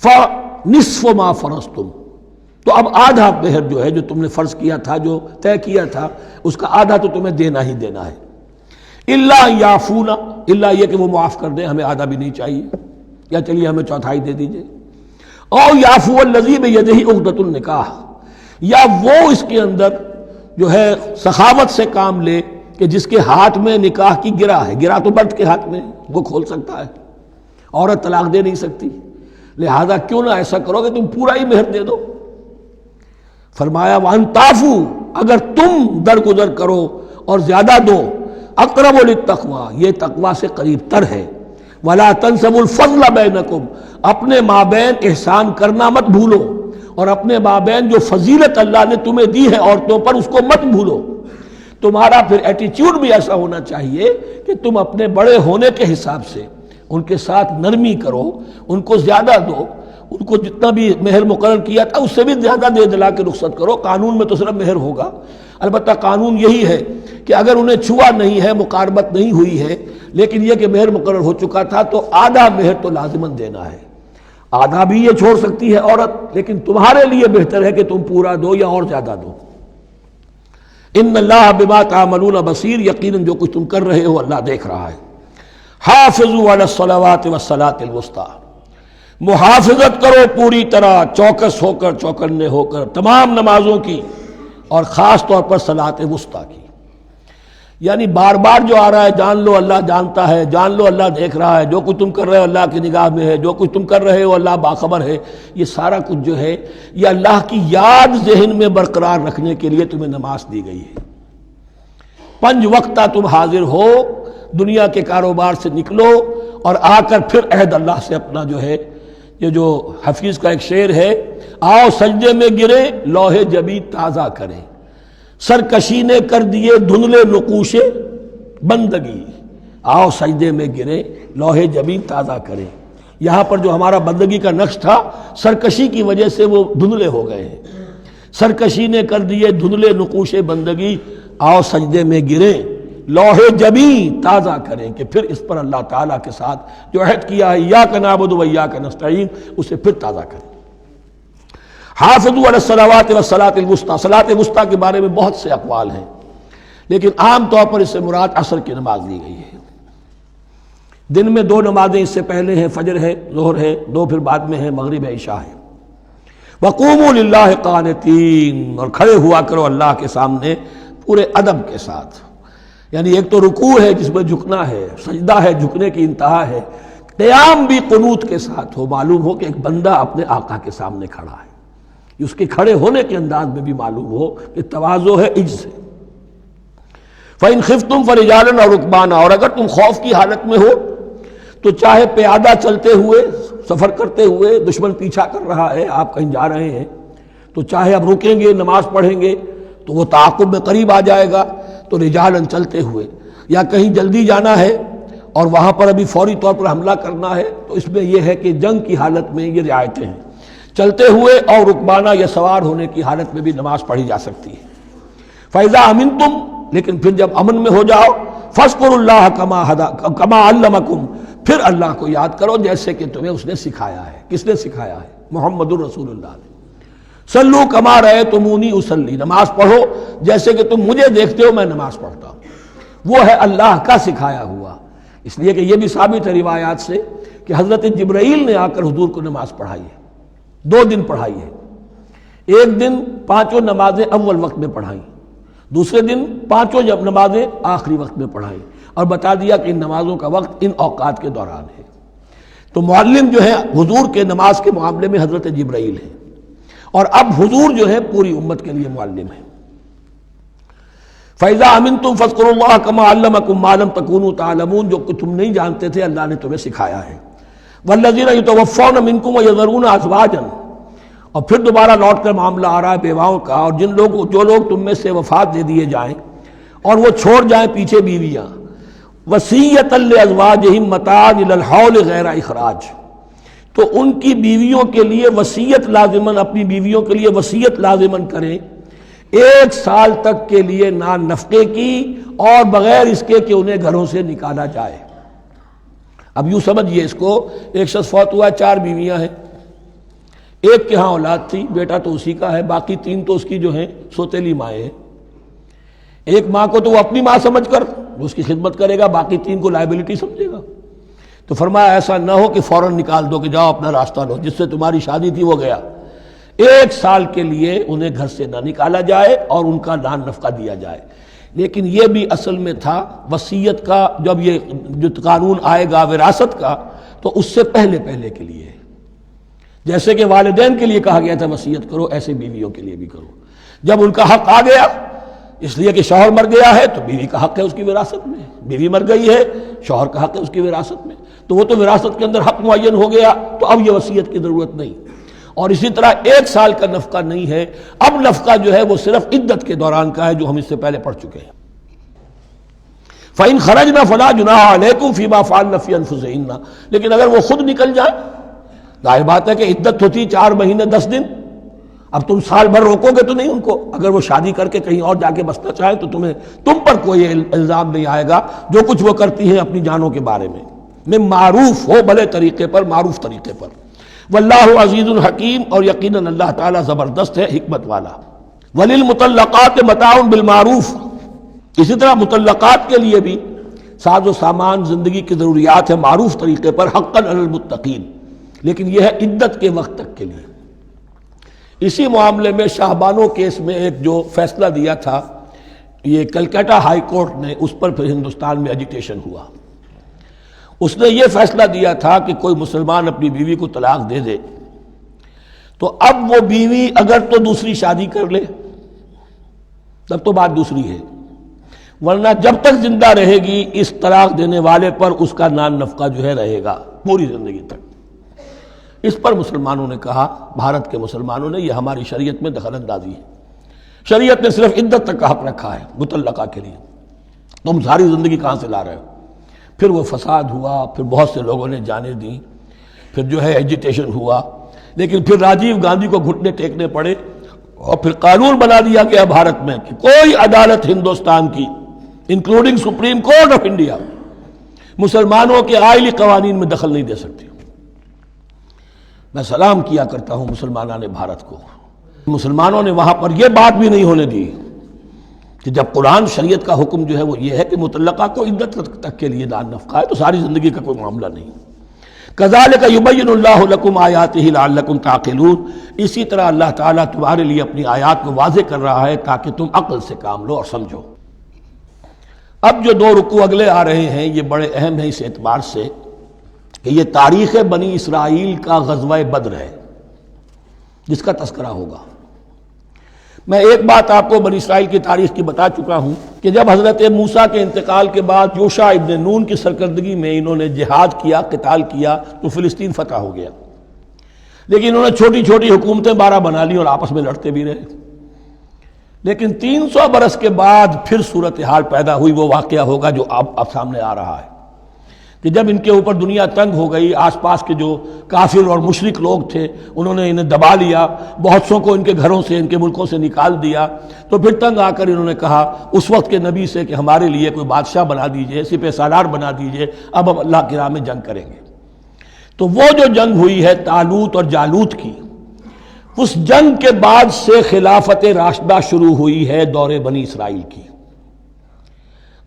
فَنِصْفُ مَا فَرَضْتُمْ، تو اب آدھا مہر جو ہے جو تم نے فرض کیا تھا، جو طے کیا تھا، اس کا آدھا تو تمہیں دینا ہی دینا ہے۔ الا یعفون، الا یہ کہ وہ معاف کر دیں، ہمیں آدھا بھی نہیں چاہیے، یا چلیے ہمیں چوتھائی دے دیجئے۔ او یعفو الذی بیدہ عقدۃ النکاح، یا وہ اس کے اندر جو ہے سخاوت سے کام لے کہ جس کے ہاتھ میں نکاح کی گرہ ہے، گرہ تو مرد کے ہاتھ میں ہے، وہ کھول سکتا ہے، عورت طلاق دے نہیں سکتی، لہذا کیوں نہ ایسا کرو کہ تم پورا ہی مہر دے دو۔ فرمایا وَأَن تَعْفُوا، اگر تم درگزر کرو اور زیادہ دو، اقرب للتقویٰ، یہ تقویٰ سے قریب تر ہے۔ وَلَا تَنْسَبُوا الْفَضْلَ بَيْنَكُمْ، اپنے مابین احسان کرنا مت بھولو، اور اپنے مابین جو فضیلت اللہ نے تمہیں دی ہے عورتوں پر اس کو مت بھولو۔ تمہارا پھر ایٹیچیوڈ بھی ایسا ہونا چاہیے کہ تم اپنے بڑے ہونے کے حساب سے ان کے ساتھ نرمی کرو، ان کو زیادہ دو، ان کو جتنا بھی مہر مقرر کیا تھا اس سے بھی زیادہ دے دلا کے رخصت کرو۔ قانون میں تو صرف مہر ہوگا، البتہ قانون یہی ہے کہ اگر انہیں چھوا نہیں ہے، مقاربت نہیں ہوئی ہے، لیکن یہ کہ مہر مقرر ہو چکا تھا تو آدھا مہر تو لازماً دینا ہے۔ آدھا بھی یہ چھوڑ سکتی ہے عورت، لیکن تمہارے لیے بہتر ہے کہ تم پورا دو یا اور زیادہ دو۔ ان اللہ بما تعملون بصیر، یقیناً جو کچھ تم کر رہے ہو اللہ دیکھ رہا ہے۔ حافظوا علی الصلوات والصلاۃ الوسطیٰ، محافظت کرو پوری طرح، چوکس ہو کر، چوکنے ہو کر تمام نمازوں کی، اور خاص طور پر صلاۃ وسطیٰ کی۔ یعنی بار بار جو آ رہا ہے جان لو اللہ جانتا ہے، جان لو اللہ دیکھ رہا ہے، جو کچھ تم کر رہے ہو اللہ کی نگاہ میں ہے، جو کچھ تم کر رہے ہو اللہ باخبر ہے، یہ سارا کچھ جو ہے یہ اللہ کی یاد ذہن میں برقرار رکھنے کے لیے تمہیں نماز دی گئی ہے۔ 5 وقتہ تم حاضر ہو، دنیا کے کاروبار سے نکلو اور آ کر پھر عہد اللہ سے اپنا جو ہے، یہ جو حفیظ کا ایک شعر ہے، آؤ سجدے میں گرے لوح جبی تازہ کریں، سرکشی نے کر دیے دھندلے نقوش بندگی، آؤ سجدے میں گرے لوح جبی تازہ کریں۔ یہاں پر جو ہمارا بندگی کا نقش تھا سرکشی کی وجہ سے وہ دھندلے ہو گئے ہیں۔ سرکشی نے کر دیے دھندلے نقوش بندگی، آؤ سجدے میں گرے لوح جبی تازہ کریں، کہ پھر اس پر اللہ تعالیٰ کے ساتھ جو عہد کیا ہے ایاک نعبد و ایاک نستعین، اسے پھر تازہ کریں۔ حافظوا علی الصلوات والصلاۃ الوسطیٰ، صلاۃ وسطیٰ کے بارے میں بہت سے اقوال ہیں، لیکن عام طور پر اس سے مراد عصر کی نماز لی گئی ہے۔ دن میں 2 نمازیں اس سے پہلے ہیں، فجر ہے، ظہر ہے، 2 پھر بعد میں ہے، مغرب ہے، عشاء ہے۔ وقوموا للہ قانتین، اور کھڑے ہوا کرو اللہ کے سامنے پورے ادب کے ساتھ، یعنی ایک تو رکوع ہے جس میں جھکنا ہے، سجدہ ہے جھکنے کی انتہا ہے، قیام بھی قنوت کے ساتھ ہو، معلوم ہو کہ ایک بندہ اپنے آقا کے سامنے کھڑا ہے، اس کے کھڑے ہونے کے انداز میں بھی معلوم ہو کہ تواضع ہے، عجز ہے۔ فَإِنْ خِفْتُمْ فَرِجَالًا أَوْ رُكْبَانًا، اور اگر تم خوف کی حالت میں ہو تو چاہے پیادہ چلتے ہوئے، سفر کرتے ہوئے، دشمن پیچھا کر رہا ہے، آپ کہیں جا رہے ہیں تو چاہے اب رکیں گے نماز پڑھیں گے تو وہ تعاقب میں قریب آ جائے گا، تو رجالن چلتے ہوئے، یا کہیں جلدی جانا ہے اور وہاں پر ابھی فوری طور پر حملہ کرنا ہے تو اس میں یہ ہے کہ جنگ کی حالت میں یہ رعایتیں ہیں، چلتے ہوئے اور رکبانہ یا سوار ہونے کی حالت میں بھی نماز پڑھی جا سکتی ہے۔ فَإِذَا أَمِنْتُمْ، لیکن پھر جب امن میں ہو جاؤ، فَاذْكُرُوا اللَّهَ كَمَا عَلَّمَكُمْ، پھر اللہ کو یاد کرو جیسے کہ تمہیں اس نے سکھایا ہے۔ کس نے سکھایا ہے؟ محمد الرسول اللہ نے۔ صلوا كما رأيتموني اصلي، نماز پڑھو جیسے کہ تم مجھے دیکھتے ہو میں نماز پڑھتا ہوں۔ وہ ہے اللہ کا سکھایا ہوا، اس لیے کہ یہ بھی ثابت ہے روایات سے کہ حضرت جبرائیل نے آ کر حضور کو نماز پڑھائی ہے، 2 دن پڑھائی ہے۔ ایک دن 5 نمازیں اول وقت میں پڑھائیں، دوسرے دن 5 نمازیں آخری وقت میں پڑھائیں، اور بتا دیا کہ ان نمازوں کا وقت ان اوقات کے دوران ہے۔ تو معلم جو ہے حضور کے نماز کے معاملے میں حضرت جبرائیل ہے، اور اب حضور جو ہے پوری امت کے لیے معلم ہے۔ فَإِذَا أَمِنْتُمْ فَاذْكُرُوا اللَّهَ كَمَا عَلَّمَكُم مَّا لَمْ تَكُونُوا تَعْلَمُونَ، جو کہ تم نہیں جانتے تھے اللہ نے تمہیں سکھایا ہے۔ وَالَّذِينَ يُتَوَفَّوْنَ مِنكُمْ وَيَذَرُونَ أَزْوَاجًا، اور پھر دوبارہ لوٹ کر معاملہ آ رہا ہے بیواؤں کا، اور جو لوگ تم میں سے وفات دے دیے جائیں اور وہ چھوڑ جائیں پیچھے بیویاں، وصیۃ لازواجہم متاعا الی الحول غیر اخراج، تو ان کی بیویوں کے لیے وصیت لازماً، اپنی بیویوں کے لیے وصیت لازماً کریں 1 سال تک کے لیے نان نفقے کی، اور بغیر اس کے کہ انہیں گھروں سے نکالا جائے۔ اب یوں سمجھیے اس کو، ایک شخص فوت ہوا ہے، 4 بیویاں ہیں، ایک کے ہاں اولاد تھی، بیٹا تو اسی کا ہے، باقی 3 تو اس کی جو ہیں سوتیلی مائیں ہیں۔ ایک ماں کو تو وہ اپنی ماں سمجھ کر اس کی خدمت کرے گا، باقی 3 کو لائبلٹی سمجھے گا۔ تو فرمایا ایسا نہ ہو کہ فوراً نکال دو کہ جاؤ اپنا راستہ لو، جس سے تمہاری شادی تھی وہ گیا۔ 1 سال کے لیے انہیں گھر سے نہ نکالا جائے اور ان کا نان نفقہ دیا جائے۔ لیکن یہ بھی اصل میں تھا وصیت کا، جب یہ جو قانون آئے گا وراثت کا تو اس سے پہلے کے لیے، جیسے کہ والدین کے لیے کہا گیا تھا وصیت کرو، ایسے بیویوں کے لیے بھی کرو۔ جب ان کا حق آ گیا، اس لیے کہ شوہر مر گیا ہے تو بیوی کا حق ہے اس کی وراثت میں، بیوی مر گئی ہے شوہر کا حق ہے اس کی وراثت میں، تو وہ تو وراثت کے اندر حق معین ہو گیا، تو اب یہ وصیت کی ضرورت نہیں۔ اور اسی طرح 1 سال کا نفقہ نہیں ہے، اب نفقہ جو ہے وہ صرف عدت کے دوران کا ہے، جو ہم اس سے پہلے پڑھ چکے ہیں۔ فَإِنْ خَرَجْنَ فَلَا جُنَاحَ عَلَيْكُمْ فِي مَا فَعَلْنَ فِي أَنفُسِهِنَّ، لیکن اگر وہ خود نکل جائے، ظاہر بات ہے کہ عدت ہوتی 4 مہینے 10 دن، اب تم سال بھر روکو گے تو نہیں ان کو، اگر وہ شادی کر کے کہیں اور جا کے بسنا چاہیں تو تم پر کوئی الزام نہیں آئے گا، جو کچھ وہ کرتی ہیں اپنی جانوں کے بارے میں معروف ہو، بھلے طریقے پر، معروف طریقے پر۔ واللہ عزیز الحکیم، اور یقیناً اللہ تعالیٰ زبردست ہے، حکمت والا۔ وللمطلقات متاع بالمعروف، اسی طرح مطلقات کے لیے بھی ساز و سامان زندگی کی ضروریات ہے معروف طریقے پر، حقا علی المتقین، لیکن یہ ہے عدت کے وقت تک کے لیے۔ اسی معاملے میں شاہ بانو کیس میں ایک جو فیصلہ دیا تھا یہ کلکتہ ہائی کورٹ نے، اس پر پھر ہندوستان میں ایجیٹیشن ہوا۔ اس نے یہ فیصلہ دیا تھا کہ کوئی مسلمان اپنی بیوی کو طلاق دے دے تو اب وہ بیوی اگر تو دوسری شادی کر لے تب تو بات دوسری ہے، ورنہ جب تک زندہ رہے گی اس طلاق دینے والے پر اس کا نان نفقہ جو ہے رہے گا پوری زندگی تک۔ اس پر مسلمانوں نے کہا، بھارت کے مسلمانوں نے، یہ ہماری شریعت میں دخل اندازی ہے، شریعت نے صرف عدت تک کا حق رکھا ہے مطلقہ کے لیے، تم ساری زندگی کہاں سے لا رہے ہو؟ پھر وہ فساد ہوا، پھر بہت سے لوگوں نے جانیں دیں، پھر جو ہے ایجیٹیشن ہوا، لیکن پھر راجیو گاندھی کو گھٹنے ٹیکنے پڑے، اور پھر قانون بنا دیا گیا بھارت میں کہ کوئی عدالت ہندوستان کی including supreme court of India مسلمانوں کے آئلی قوانین میں دخل نہیں دے سکتی۔ میں سلام کیا کرتا ہوں مسلمانان بھارت کو، مسلمانوں نے وہاں پر یہ بات بھی نہیں ہونے دی کہ جب قرآن شریعت کا حکم جو ہے وہ یہ ہے کہ مطلقہ کو عدت تک کے لیے نان نفقہ ہے تو ساری زندگی کا کوئی معاملہ نہیں۔ کذالک یبین اللہ لکم آیاتہ لعلکم تعقلون، اسی طرح اللہ تعالیٰ تمہارے لیے اپنی آیات کو واضح کر رہا ہے تاکہ تم عقل سے کام لو اور سمجھو۔ اب جو 2 رکوع اگلے آ رہے ہیں یہ بڑے اہم ہیں اس اعتبار سے کہ یہ تاریخ بنی اسرائیل کا غزوہ بدر ہے جس کا تذکرہ ہوگا۔ میں ایک بات آپ کو بنی اسرائیل کی تاریخ کی بتا چکا ہوں کہ جب حضرت موسیٰ کے انتقال کے بعد یوشع ابن نون کی سرکردگی میں انہوں نے جہاد کیا، قتال کیا تو فلسطین فتح ہو گیا، لیکن انہوں نے چھوٹی چھوٹی حکومتیں 12 بنا لی اور آپس میں لڑتے بھی رہے۔ لیکن 300 برس کے بعد پھر صورتحال پیدا ہوئی، وہ واقعہ ہوگا جو اب سامنے آ رہا ہے کہ جب ان کے اوپر دنیا تنگ ہو گئی، آس پاس کے جو کافر اور مشرک لوگ تھے انہوں نے انہیں دبا لیا، بہت سو کو ان کے گھروں سے، ان کے ملکوں سے نکال دیا، تو پھر تنگ آ کر انہوں نے کہا اس وقت کے نبی سے کہ ہمارے لیے کوئی بادشاہ بنا دیجئے، سپہ سالار بنا دیجئے، اب ہم اللہ کی راہ میں جنگ کریں گے۔ تو وہ جو جنگ ہوئی ہے طالوت اور جالوت کی، اس جنگ کے بعد سے خلافت راشدہ شروع ہوئی ہے دور بنی اسرائیل کی۔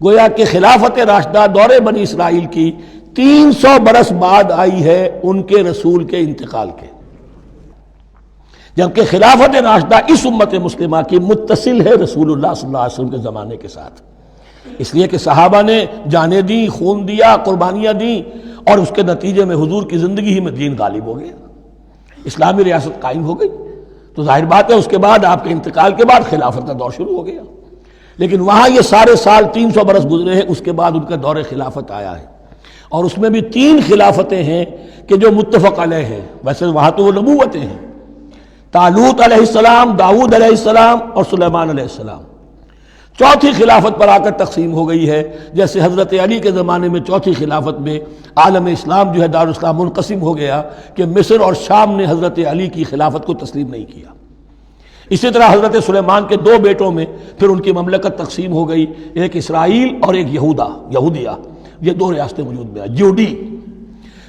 گویا کہ خلافت راشدہ دور بنی اسرائیل کی 300 برس بعد آئی ہے ان کے رسول کے انتقال کے، جبکہ خلافت راشدہ اس امت مسلمہ کی متصل ہے رسول اللہ صلی اللہ علیہ وسلم کے زمانے کے ساتھ، اس لیے کہ صحابہ نے جانیں دیں، خون دیا، قربانیاں دیں، اور اس کے نتیجے میں حضور کی زندگی ہی میں دین غالب ہو گیا، اسلامی ریاست قائم ہو گئی۔ تو ظاہر بات ہے اس کے بعد آپ کے انتقال کے بعد خلافت کا دور شروع ہو گیا، لیکن وہاں یہ سارے سال 300 برس گزرے ہیں، اس کے بعد ان کا دور خلافت آیا ہے، اور اس میں بھی 3 خلافتیں ہیں کہ جو متفق علیہ ہیں، ویسے وہاں تو وہ نبوتیں ہیں، طالوت علیہ السلام، داؤد علیہ السلام اور سلیمان علیہ السلام۔ چوتھی خلافت پر آ کر تقسیم ہو گئی ہے، جیسے حضرت علی کے زمانے میں چوتھی خلافت میں عالم اسلام جو ہے دارالاسلام منقسم ہو گیا کہ مصر اور شام نے حضرت علی کی خلافت کو تسلیم نہیں کیا۔ اسی طرح حضرت سلیمان کے دو بیٹوں میں پھر ان کی مملکت تقسیم ہو گئی، ایک اسرائیل اور ایک یہودیہ، یہ دو ریاستیں وجود میں آئی، جیوڈی۔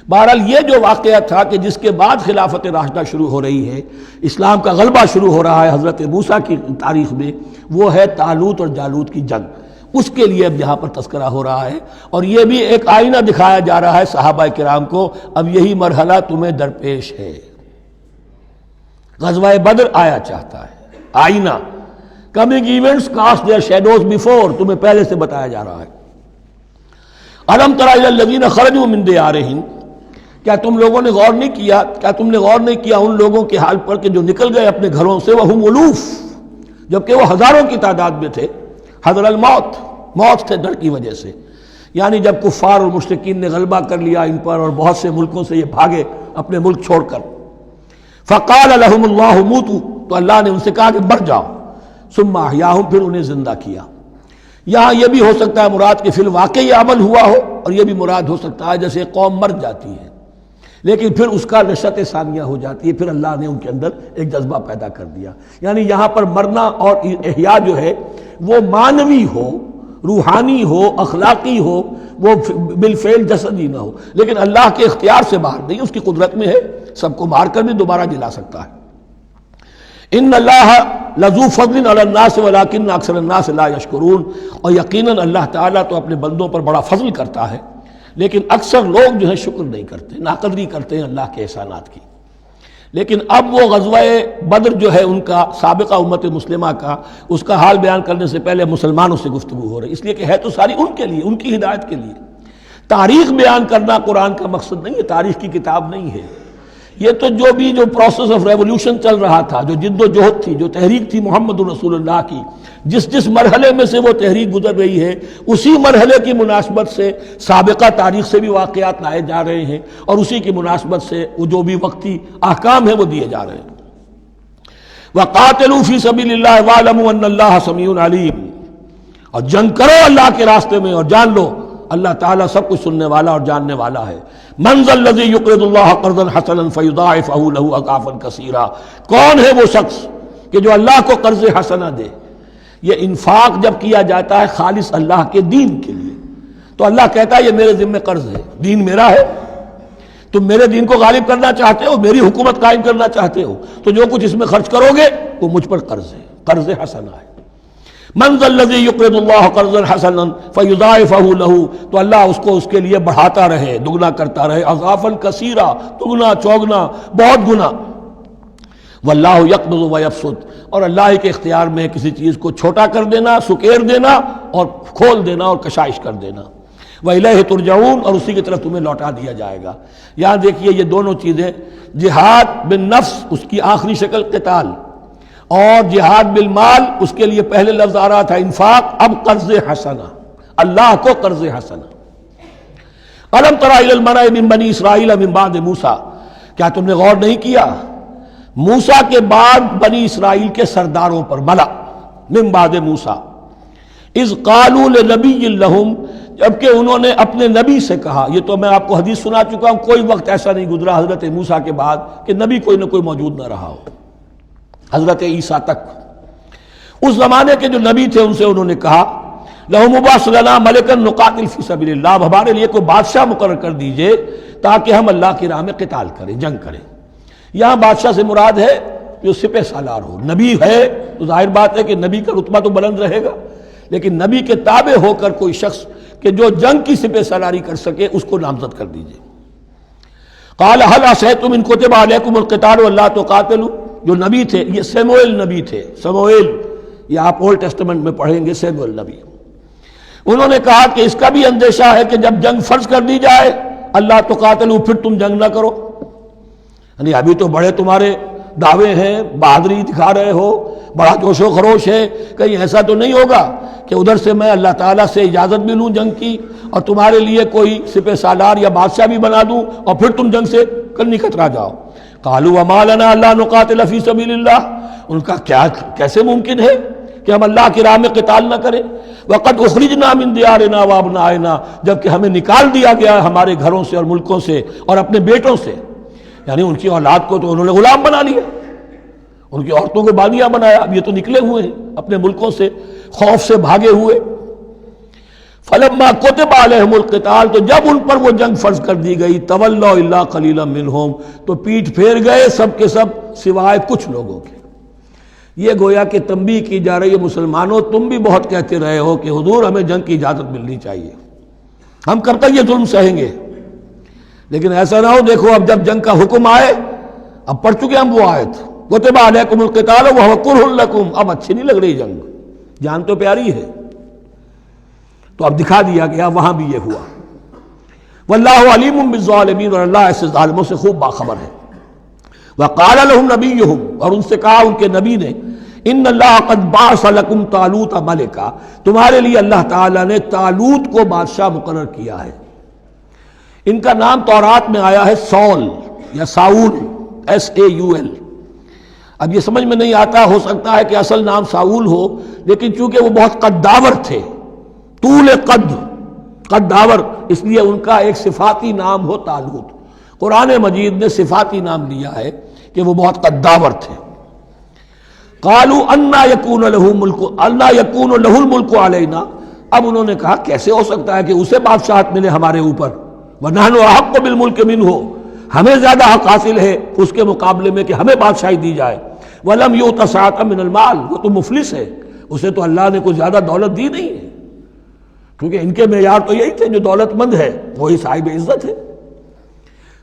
بہرحال یہ جو واقعہ تھا کہ جس کے بعد خلافت راشدہ شروع ہو رہی ہے، اسلام کا غلبہ شروع ہو رہا ہے حضرت موسیٰ کی تاریخ میں، وہ ہے طالوت اور جالوت کی جنگ۔ اس کے لیے اب یہاں پر تذکرہ ہو رہا ہے، اور یہ بھی ایک آئینہ دکھایا جا رہا ہے صحابہ کرام کو، اب یہی مرحلہ تمہیں درپیش ہے۔ غزوہ بدر آیا چاہتا ہے، آئینہ، coming events cast their shadows before, تمہیں پہلے سے بتایا جا رہا ہے۔ الم تر الی الذین خرجوا من دیارہم، کیا تم لوگوں نے غور نہیں کیا، کیا تم نے غور نہیں کیا ان لوگوں کے حال پر کہ جو نکل گئے اپنے گھروں سے، وہم الوف، جبکہ وہ ہزاروں کی تعداد میں تھے، حذر الموت، موت سے ڈر کی وجہ سے، یعنی جب کفار اور مشرکین نے غلبہ کر لیا ان پر اور بہت سے ملکوں سے یہ بھاگے اپنے ملک چھوڑ کر، فقال لهم اللہ موتوا، تو اللہ نے ان سے کہا کہ مر جاؤ، ثم احیاہم، پھر انہیں زندہ کیا۔ یہاں یہ بھی ہو سکتا ہے مراد کہ فی الواقع یہ عمل ہوا ہو، اور یہ بھی مراد ہو سکتا ہے جیسے قوم مر جاتی ہے لیکن پھر اس کا نشأت ثانیہ ہو جاتی ہے، پھر اللہ نے ان کے اندر ایک جذبہ پیدا کر دیا۔ یعنی یہاں پر مرنا اور احیاء جو ہے وہ معنوی ہو، روحانی ہو، اخلاقی ہو، وہ بالفعل جسدی نہ ہو، لیکن اللہ کے اختیار سے باہر نہیں، اس کی قدرت میں ہے، سب کو مار کر بھی دوبارہ جلا سکتا ہے۔ ان اللہ لذو فضل علی الناس ولکن اکثر الناس لا یشکرون، اور یقیناً اللہ تعالیٰ تو اپنے بندوں پر بڑا فضل کرتا ہے، لیکن اکثر لوگ جو ہے شکر نہیں کرتے، ناقدری کرتے ہیں اللہ کے احسانات کی۔ لیکن اب وہ غزوہ بدر جو ہے ان کا سابقہ امت مسلمہ کا، اس کا حال بیان کرنے سے پہلے مسلمانوں سے گفتگو ہو رہی، اس لیے کہ ہے تو ساری ان کے لیے، ان کی ہدایت کے لیے۔ تاریخ بیان کرنا قرآن کا مقصد نہیں ہے، تاریخ کی کتاب نہیں ہے یہ، تو جو پروسیس آف ریولوشن چل رہا تھا، جو جد و جہد تھی، جو تحریک تھی محمد رسول اللہ کی، جس مرحلے میں سے وہ تحریک گزر رہی ہے، اسی مرحلے کی مناسبت سے سابقہ تاریخ سے بھی واقعات لائے جا رہے ہیں، اور اسی کی مناسبت سے وہ جو بھی وقتی احکام ہیں وہ دیے جا رہے ہیں۔ وَقَاتِلُوا فِي سَبِيلِ اللَّهِ وَاعْلَمُوا أَنَّ اللَّهَ سَمِيعٌ عَلِيمٌ، اور جنگ کرو اللہ کے راستے میں، اور جان لو اللہ تعالیٰ سب کچھ سننے والا اور جاننے والا ہے۔ مَنْ ذَا الَّذِي يُقْرِضُ اللَّهَ قَرْضًا حَسَنًا فَيُضَاعِفَهُ لَهُ أَضْعَافًا كَثِيرًا، کون ہے وہ شخص کہ جو اللہ کو قرض حسنہ دے؟ یہ انفاق جب کیا جاتا ہے خالص اللہ کے دین کے لیے، تو اللہ کہتا ہے یہ میرے ذمہ قرض ہے، دین میرا ہے، تم میرے دین کو غالب کرنا چاہتے ہو، میری حکومت قائم کرنا چاہتے ہو، تو جو کچھ اس میں خرچ کرو گے وہ مجھ پر قرض ہے، قرض حسنہ ہے۔ من ذا الذی یقرض اللہ قرضا حسنا فیضاعفہ لہ، تو اللہ اس کو اس کے لیے بڑھاتا رہے، دگنا کرتا رہے، اضعافا کثیرا، دگنا چوگنا، بہت گنا۔ واللہ یقبض ویبسط، اور اللہ ہی کے اختیار میں کسی چیز کو چھوٹا کر دینا، سکیر دینا، اور کھول دینا اور کشائش کر دینا۔ وَإِلَيْهِ تُرْجَعُونَ، اور اسی کی طرف تمہیں لوٹا دیا جائے گا۔ یہاں دیکھیے یہ دونوں چیزیں، جہاد بالنفس اس کی آخری شکل قتال، اور جہاد بالمال اس کے لیے پہلے لفظ آ رہا تھا انفاق، اب قرض حسنہ، اللہ کو قرض حسنہ۔ الم تر الی الملأ من بنی اسرائیل من بعد موسیٰ، کیا تم نے غور نہیں کیا موسیٰ کے بعد بنی اسرائیل کے سرداروں پر، ملا من بعد موسیٰ، اذ قالوا لنبی لہم، جبکہ انہوں نے اپنے نبی سے کہا، یہ تو میں آپ کو حدیث سنا چکا ہوں، کوئی وقت ایسا نہیں گزرا حضرت موسیٰ کے بعد کہ نبی کوئی نہ کوئی موجود نہ رہا ہو، حضرت عیسیٰ تک۔ اس زمانے کے جو نبی تھے ان سے انہوں نے کہا لَهُمْ مُبَعْثْ لَنَا مَلِكًا نُقَاتِلْ فِي سَبِيلِ اللَّهِ، اب ہمارے لیے کوئی بادشاہ مقرر کر دیجئے تاکہ ہم اللہ کی راہ میں قتال کریں، جنگ کریں۔ یہاں بادشاہ سے مراد ہے جو سپہ سالار ہو، نبی ہے تو ظاہر بات ہے کہ نبی کا رتبہ تو بلند رہے گا، لیکن نبی کے تابع ہو کر کوئی شخص کہ جو جنگ کی سپہ سالاری کر سکے اس کو نامزد کر دیجئے۔ قال هل عصیتم ان کتب علیکم القتال الا تقاتلوا، جو نبی تھے یہ سیموئیل نبی تھے، سموئیل، یہ آپ اولڈ ٹیسٹمنٹ میں پڑھیں گے سیموئیل نبی۔ انہوں نے کہا کہ اس کا بھی اندیشہ ہے کہ جب جنگ فرض کر دی جائے اللہ تقاتلوا، پھر تم جنگ نہ کرو، یعنی ابھی تو بڑے تمہارے دعوے ہیں، بہادری دکھا رہے ہو، بڑا جوش و خروش ہے، کہیں ایسا تو نہیں ہوگا کہ ادھر سے میں اللہ تعالیٰ سے اجازت بھی لوں جنگ کی اور تمہارے لیے کوئی سپہ سالار یا بادشاہ بھی بنا دوں اور پھر تم جنگ سے کرنی کترا جاؤ۔ قالوا وما لنا الا نقاتل فی سبیل اللہ، ان کا کیسے ممکن ہے کہ ہم اللہ کی راہ میں قتال نہ کریں؟ وقد اخرجنا من دیارنا وابنائنا، جبکہ ہمیں نکال دیا گیا ہمارے گھروں سے اور ملکوں سے اور اپنے بیٹوں سے، یعنی ان کی اولاد کو تو انہوں نے غلام بنا لیا، ان کی عورتوں کو بانیہ بنایا، اب یہ تو نکلے ہوئے ہیں اپنے ملکوں سے خوف سے بھاگے ہوئے۔ فلما کتب علیہم القتال، تو جب ان پر وہ جنگ فرض کر دی گئی، تولوا الا قلیلا منہم، تو پیٹھ پھیر گئے سب کے سب سوائے کچھ لوگوں کے۔ یہ گویا کہ تنبیہ کی جا رہی ہے، مسلمانوں تم بھی بہت کہتے رہے ہو کہ حضور ہمیں جنگ کی اجازت ملنی چاہیے، ہم کب تک یہ ظلم سہیں گے، لیکن ایسا نہ ہو دیکھو اب جب جنگ کا حکم آئے، اب پڑھ چکے ہم وہ آیت کتب علیکم القتال وہو کرہ لکم، اب اچھی نہیں لگ رہی جنگ، جان تو پیاری ہے، تو اب دکھا دیا گیا وہاں بھی یہ ہوا۔ واللہ علیم بالظالمین، اور اللہ ایسے ظالموں سے خوب باخبر ہے۔ وقال لهم نبیہم، اور ان سے کہا ان کے نبی نے، ان اللہ قد بعث لکم طالوت ملکا، تمہارے لیے اللہ تعالیٰ نے طالوت کو بادشاہ مقرر کیا ہے۔ ان کا نام تورات میں آیا ہے سول یا ساؤل، SAUL۔ اب یہ سمجھ میں نہیں آتا، ہو سکتا ہے کہ اصل نام ساؤل ہو، لیکن چونکہ وہ بہت قداور تھے، طول قداور، اس لیے ان کا ایک صفاتی نام ہو طالوت۔ قرآن مجید نے صفاتی نام لیا ہے کہ وہ بہت قداور تھے۔ قالوا انا یکون لہ الملک علینا، اب انہوں نے کہا کیسے ہو سکتا ہے کہ اسے بادشاہت ملے ہمارے اوپر، ونحن احق بالملک منہ، ہمیں زیادہ حق حاصل ہے اس کے مقابلے میں کہ ہمیں بادشاہی دی جائے۔ ولم یؤت سعۃ من المال، وہ تو مفلس ہے، اسے تو اللہ نے کوئی زیادہ دولت دی نہیں ہے، کیونکہ ان کے معیار تو یہی تھے، جو دولت مند ہے وہی صاحب عزت ہے۔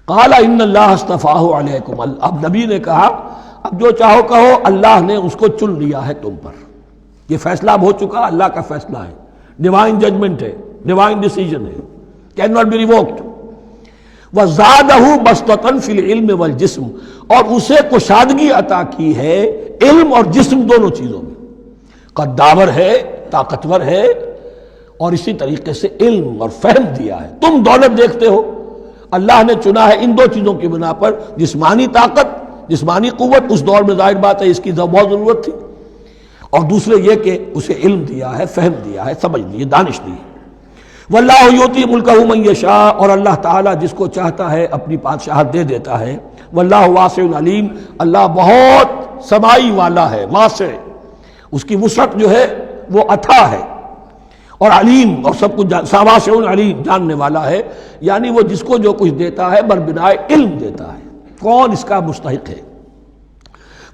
قال ان اللہ اصطفاہ علیکم، اب نبی نے کہا اب جو چاہو کہو، اللہ نے اس کو چن لیا ہے تم پر، یہ فیصلہ اب ہو چکا، اللہ کا فیصلہ ہے، ڈیوائن ججمنٹ ہے، ڈیوائن ڈیسیجن ہے، کین ناٹ بی ریووکڈ۔ وَزَادَهُ بَسْطَةً فِي الْعِلْمِ وَالْجِسْمِ، اور اسے کشادگی عطا کی ہے علم اور جسم دونوں چیزوں میں، قداور ہے، طاقتور ہے، اور اسی طریقے سے علم اور فہم دیا ہے۔ تم دولت دیکھتے ہو، اللہ نے چنا ہے ان دو چیزوں کی بنا پر، جسمانی طاقت، جسمانی قوت، اس دور میں ظاہر بات ہے اس کی بہت ضرورت تھی، اور دوسرے یہ کہ اسے علم دیا ہے، فہم دیا ہے، سمجھ دی ہے، دانش دی ہے۔ واللہ یؤتی ملکہ من یشاء، اور اللہ تعالیٰ جس کو چاہتا ہے اپنی بادشاہت دے دیتا ہے۔ واللہ واسع علیم، اللہ بہت سمائی والا ہے، واسع، اس کی وسعت جو ہے وہ عطا ہے، اور علیم، اور سب کچھ واسع علیم، جاننے والا ہے، یعنی وہ جس کو جو کچھ دیتا ہے بربنائے علم دیتا ہے، کون اس کا مستحق ہے۔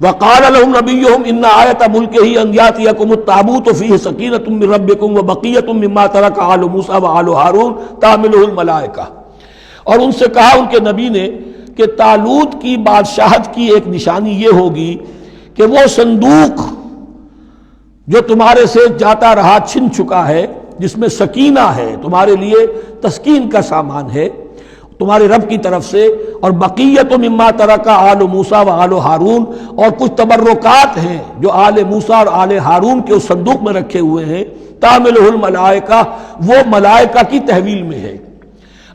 وقال لهم نبيهم ان آیۃ ملکہ ان یاتیکم التابوت فیہ سکینۃ من ربکم وبقیۃ مما ترک آل موسیٰ وآل ہارون تحملہ الملائکہ، اور ان سے کہا ان کے نبی نے کہ طالوت کی بادشاہت کی ایک نشانی یہ ہوگی کہ وہ صندوق جو تمہارے سے جاتا رہا چھن چکا ہے، جس میں سکینہ ہے، تمہارے لیے تسکین کا سامان ہے تمہارے رب کی طرف سے، اور بقیت مما ترک آل موسیٰ و آل ہارون، اور کچھ تبرکات ہیں جو آل موسیٰ اور آل ہارون کے اس صندوق میں رکھے ہوئے ہیں، تحملہ الملائکہ، وہ ملائکہ کی تحویل میں ہے۔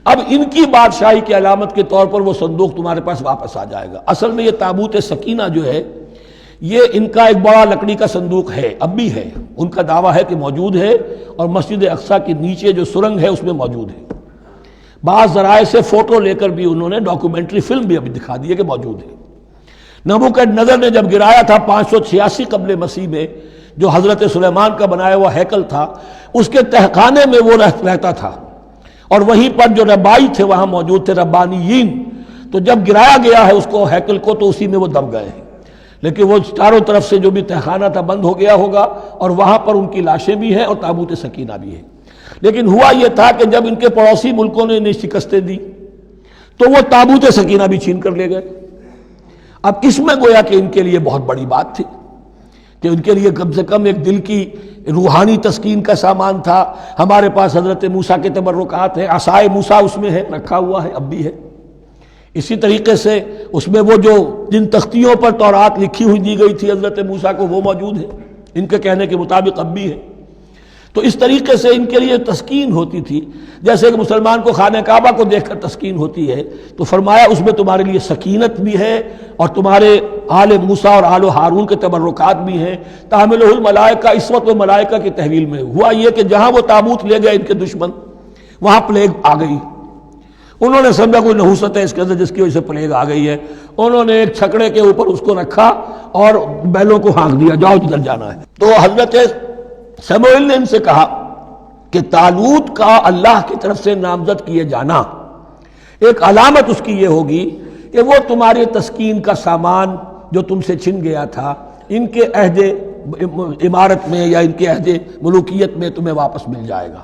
اب ان کی بادشاہی کی علامت کے طور پر وہ صندوق تمہارے پاس واپس آ جائے گا۔ اصل میں یہ تابوت سکینہ جو ہے یہ ان کا ایک بڑا لکڑی کا صندوق ہے، اب بھی ہے، ان کا دعویٰ ہے کہ موجود ہے، اور مسجد اقصیٰ کے نیچے جو سرنگ ہے اس میں موجود ہے۔ بعض ذرائع سے فوٹو لے کر بھی انہوں نے ڈاکومنٹری فلم بھی ابھی دکھا دی ہے کہ موجود ہے۔ نبوکدنضر نے جب گرایا تھا 586 قبل مسیح میں، جو حضرت سلیمان کا بنایا ہوا ہیکل تھا، اس کے تہخانے میں وہ رہتا تھا، اور وہیں پر جو ربائی تھے وہاں موجود تھے، ربانیین، تو جب گرایا گیا ہے اس کو ہیکل کو تو اسی میں وہ دب گئے ہیں، لیکن وہ چاروں طرف سے جو بھی تہخانہ تھا بند ہو گیا ہوگا، اور وہاں پر ان کی لاشیں بھی ہیں اور تابوت سکینہ بھی ہے۔ لیکن ہوا یہ تھا کہ جب ان کے پڑوسی ملکوں نے انہیں شکستیں دی تو وہ تابوت سکینہ بھی چھین کر لے گئے۔ اب اس میں گویا کہ ان کے لیے بہت بڑی بات تھی کہ ان کے لیے کم سے کم ایک دل کی روحانی تسکین کا سامان تھا۔ ہمارے پاس حضرت موسیٰ کے تبرکات ہیں، عصائے موسیٰ اس میں ہے، رکھا ہوا ہے، اب بھی ہے۔ اسی طریقے سے اس میں وہ جو جن تختیوں پر تورات لکھی ہوئی دی گئی تھی حضرت موسیٰ کو، وہ موجود ہے، ان کے کہنے کے مطابق اب بھی ہے۔ تو اس طریقے سے ان کے لیے تسکین ہوتی تھی، جیسے کہ مسلمان کو خانہ کعبہ کو دیکھ کر تسکین ہوتی ہے، تو فرمایا اس میں تمہارے لیے سکینت بھی ہے اور تمہارے آل موسیٰ اور آل ہارون کے تبرکات بھی ہیں۔ تحملہ الملائکہ، اس وقت وہ ملائکہ کی تحویل میں ہوا یہ کہ جہاں وہ تابوت لے گئے ان کے دشمن، وہاں پلیگ آ گئی۔ انہوں نے سمجھا کوئی نحوست ہے اس کے اندر جس کی وجہ سے پلیگ آ گئی ہے، انہوں نے ایک چھکڑے کے اوپر اس کو رکھا اور بیلوں کو ہانک دیا، جاؤ جدھر جانا ہے۔ تو حضرت سموئیل نے ان سے کہا کہ طالوت کا اللہ کی طرف سے نامزد کیے جانا ایک علامت اس کی یہ ہوگی کہ وہ تمہارے تسکین کا سامان جو تم سے چھن گیا تھا ان کے عہد امارت میں یا ان کے عہد ملوکیت میں تمہیں واپس مل جائے گا،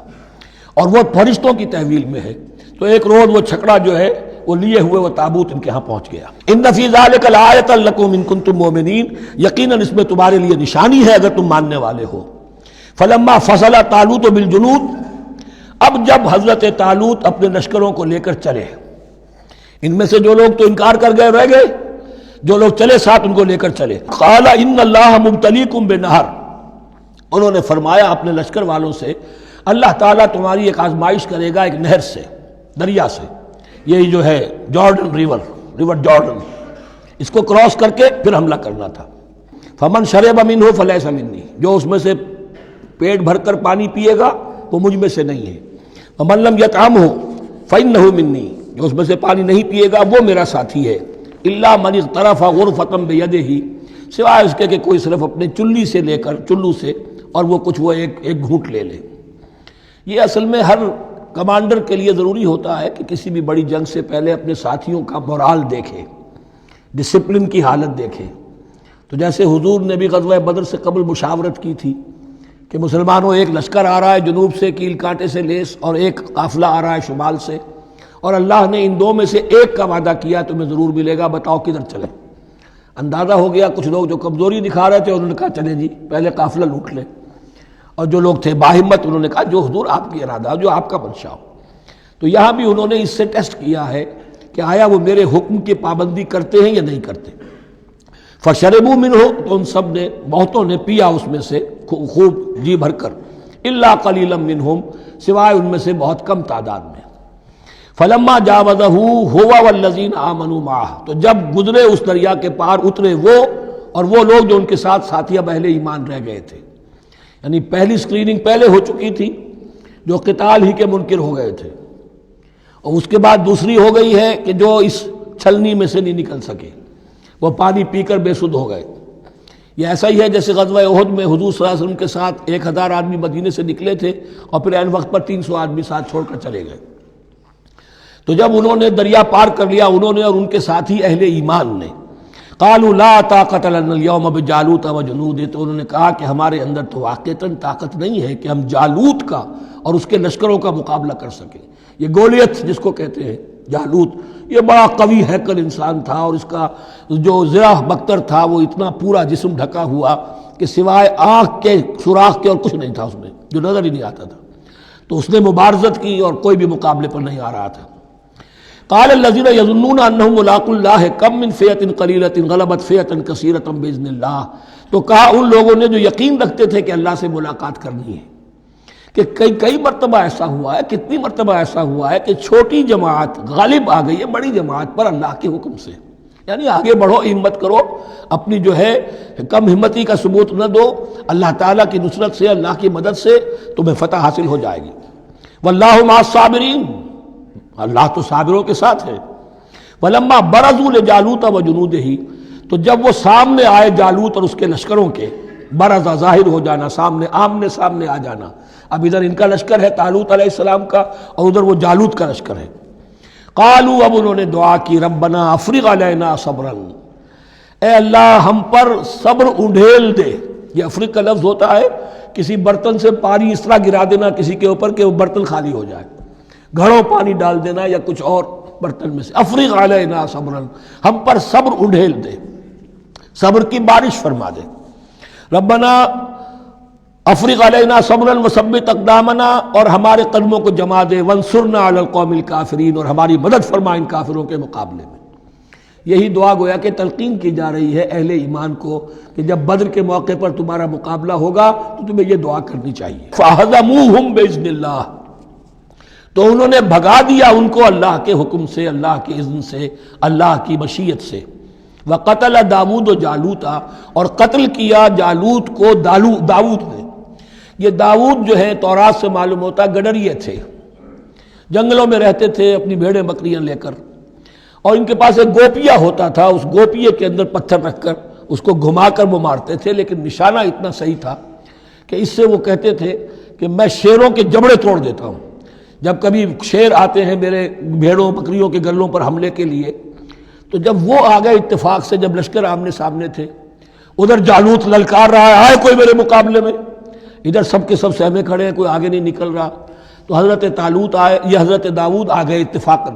اور وہ فرشتوں کی تحویل میں ہے۔ تو ایک روز وہ چھکڑا جو ہے وہ لیے ہوئے وہ تابوت ان کے ہاں پہنچ گیا۔ ان فی ذلک لآیۃ لکم ان کنتم مؤمنین، یقیناً اس میں تمہارے لیے نشانی ہے اگر تم ماننے والے ہو۔ فلما فصل طالوت بالجنود، اب جب حضرت طالوت اپنے لشکروں کو لے کر چلے، ان میں سے جو لوگ تو انکار کر گئے رہ گئے، جو لوگ چلے ساتھ ان کو لے کر چلے۔ قال ان اللہ مبتلیکم بنہر، انہوں نے فرمایا اپنے لشکر والوں سے اللہ تعالیٰ تمہاری ایک آزمائش کرے گا ایک نہر سے، دریا سے، یہ جو ہے جارڈن ریور جارڈن، اس کو کراس کر کے پھر حملہ کرنا تھا۔ فمن شرب منہ فلیس منی، جو اس میں سے پیٹ بھر کر پانی پیے گا وہ مجھ میں سے نہیں ہے۔ ومن لم یطعمہ فإنہ منی، جو اس میں سے پانی نہیں پیے گا وہ میرا ساتھی ہے۔ الا من اغترف غرفۃ بیدہ، سوائے اس کے کہ کوئی صرف اپنے چلو سے اور وہ کچھ وہ ایک گھونٹ لے لے۔ یہ اصل میں ہر کمانڈر کے لیے ضروری ہوتا ہے کہ کسی بھی بڑی جنگ سے پہلے اپنے ساتھیوں کا مورال دیکھے، ڈسپلن کی حالت دیکھے۔ تو جیسے حضور نے بھی غزوہ بدر سے قبل مشاورت کی تھی کہ مسلمانوں ایک لشکر آ رہا ہے جنوب سے کیل کانٹے سے لیس، اور ایک قافلہ آ رہا ہے شمال سے، اور اللہ نے ان دو میں سے ایک کا وعدہ کیا تمہیں ضرور ملے گا، بتاؤ کدھر چلیں۔ اندازہ ہو گیا، کچھ لوگ جو کمزوری دکھا رہے تھے انہوں نے کہا چلیں جی پہلے قافلہ لوٹ لیں، اور جو لوگ تھے باہمت انہوں نے کہا جو حضور آپ کی ارادہ، جو آپ کا منشا ہو۔ تو یہاں بھی انہوں نے اس سے ٹیسٹ کیا ہے کہ آیا وہ میرے حکم کی پابندی کرتے ہیں یا نہیں کرتے۔ فشربوا منہ، تو ان سب نے، بہتوں نے پیا اس میں سے خوب جی بھر کر، الا قلیلا منہم، سوائے ان میں سے بہت کم تعداد میں۔ فلما جاوزہ هو والذین آمنوا معہ، تو جب گزرے اس دریا کے پار، اترے وہ اور وہ لوگ جو ان کے ساتھ ساتھیہ اہل ایمان رہ گئے تھے، یعنی پہلی سکریننگ پہلے ہو چکی تھی جو قتال ہی کے منکر ہو گئے تھے، اور اس کے بعد دوسری ہو گئی ہے کہ جو اس چھلنی میں سے نہیں نکل سکے، وہ پانی پی کر بے سدھ ہو گئے۔ یہ ایسا ہی ہے جیسے غزوہ احد میں حضور صلی اللہ علیہ وسلم کے ساتھ 1000 آدمی مدینے سے نکلے تھے اور پھر عین وقت پر 300 آدمی ساتھ چھوڑ کر چلے گئے۔ تو جب انہوں نے دریا پار کر لیا، انہوں نے اور ان کے ساتھی اہل ایمان نے، قالوا لا طاقت لنا اليوم بجالوت وجنودہ، تو انہوں نے کہا کہ ہمارے اندر تو واقعتاً طاقت نہیں ہے کہ ہم جالوت کا اور اس کے لشکروں کا مقابلہ کر سکیں۔ یہ گولیت جس کو کہتے ہیں جالوت، یہ بڑا قوی ہیکل انسان تھا، اور اس کا جو زرہ بختر تھا وہ اتنا پورا جسم ڈھکا ہوا کہ سوائے آنکھ کے سوراخ کے اور کچھ نہیں تھا اس میں، جو نظر ہی نہیں آتا تھا۔ تو اس نے مبارزت کی اور کوئی بھی مقابلے پر نہیں آ رہا تھا۔ قال الذين يظنون انهم ملاقو الله كم من فئة قليلة غلبت فئة كثيرة باذن الله، تو کہا ان لوگوں نے جو یقین رکھتے تھے کہ اللہ سے ملاقات کرنی ہے، کہ کئی مرتبہ ایسا ہوا ہے، کتنی مرتبہ ایسا ہوا ہے کہ چھوٹی جماعت غالب آ گئی ہے بڑی جماعت پر اللہ کے حکم سے، یعنی آگے بڑھو، ہمت کرو، اپنی جو ہے کم ہمتی کا ثبوت نہ دو، اللہ تعالیٰ کی نصرت سے، اللہ کی مدد سے تمہیں فتح حاصل ہو جائے گی۔ واللہ مع الصابرین، اللہ تو صابروں کے ساتھ ہے۔ ولما برزوا لجالوت وجنودہ، تو جب وہ سامنے آئے جالوت اور اس کے لشکروں کے، برزا ظاہر ہو جانا، سامنے آمنے سامنے آ جانا، اب ادھر ان کا لشکر ہے طالوت علیہ السلام کا اور ادھر وہ جالوت کا لشکر ہے۔ قالوا، اب انہوں نے دعا کی، ربنا افرغ علینا صبرا، اے اللہ ہم پر صبر انڈھیل دے۔ یہ افرغ کا لفظ ہوتا ہے کسی برتن سے پانی اس طرح گرا دینا کسی کے اوپر کہ وہ برتن خالی ہو جائے، گھڑوں پانی ڈال دینا یا کچھ اور برتن میں سے۔ افرغ علینا صبرا، ہم پر صبر انڈھیل دے، صبر کی بارش فرما دے۔ ربنا افرغ علینا صبرا وثبت اقدامنا، اور ہمارے قدموں کو جما دے، وانصرنا علی القوم الکافرین، اور ہماری مدد فرما ان کافروں کے مقابلے میں۔ یہی دعا گویا کہ تلقین کی جا رہی ہے اہل ایمان کو کہ جب بدر کے موقع پر تمہارا مقابلہ ہوگا تو تمہیں یہ دعا کرنی چاہیے. فَهَزَمُوهُمْ بِإِذْنِ اللَّهِ، تو انہوں نے بھگا دیا ان کو اللہ کے حکم سے، اللہ کے اذن سے، اللہ کی مشیت سے. وَقَتَلَ داود و جالوتا، اور قتل کیا جالوت کو داود نے. یہ داود جو ہے تورات سے معلوم ہوتا گڈریے تھے، جنگلوں میں رہتے تھے اپنی بھیڑیں بکریاں لے کر، اور ان کے پاس ایک گوپیا ہوتا تھا، اس گوپیے کے اندر پتھر رکھ کر اس کو گھما کر وہ مارتے تھے، لیکن نشانہ اتنا صحیح تھا کہ اس سے وہ کہتے تھے کہ میں شیروں کے جبڑے توڑ دیتا ہوں. جب کبھی شیر آتے ہیں میرے بھیڑوں بکریوں کے گلوں پر حملے کے لیے، تو جب وہ آ گئے اتفاق سے، جب لشکر آمنے سامنے تھے، ادھر جالوت للکار رہا ہے آئے کوئی میرے مقابلے میں، ادھر سب کے سب سہمے کھڑے ہیں، کوئی آگے نہیں نکل رہا. تو حضرت طالوت آئے، یہ حضرت داود آ گئے اتفاقاً.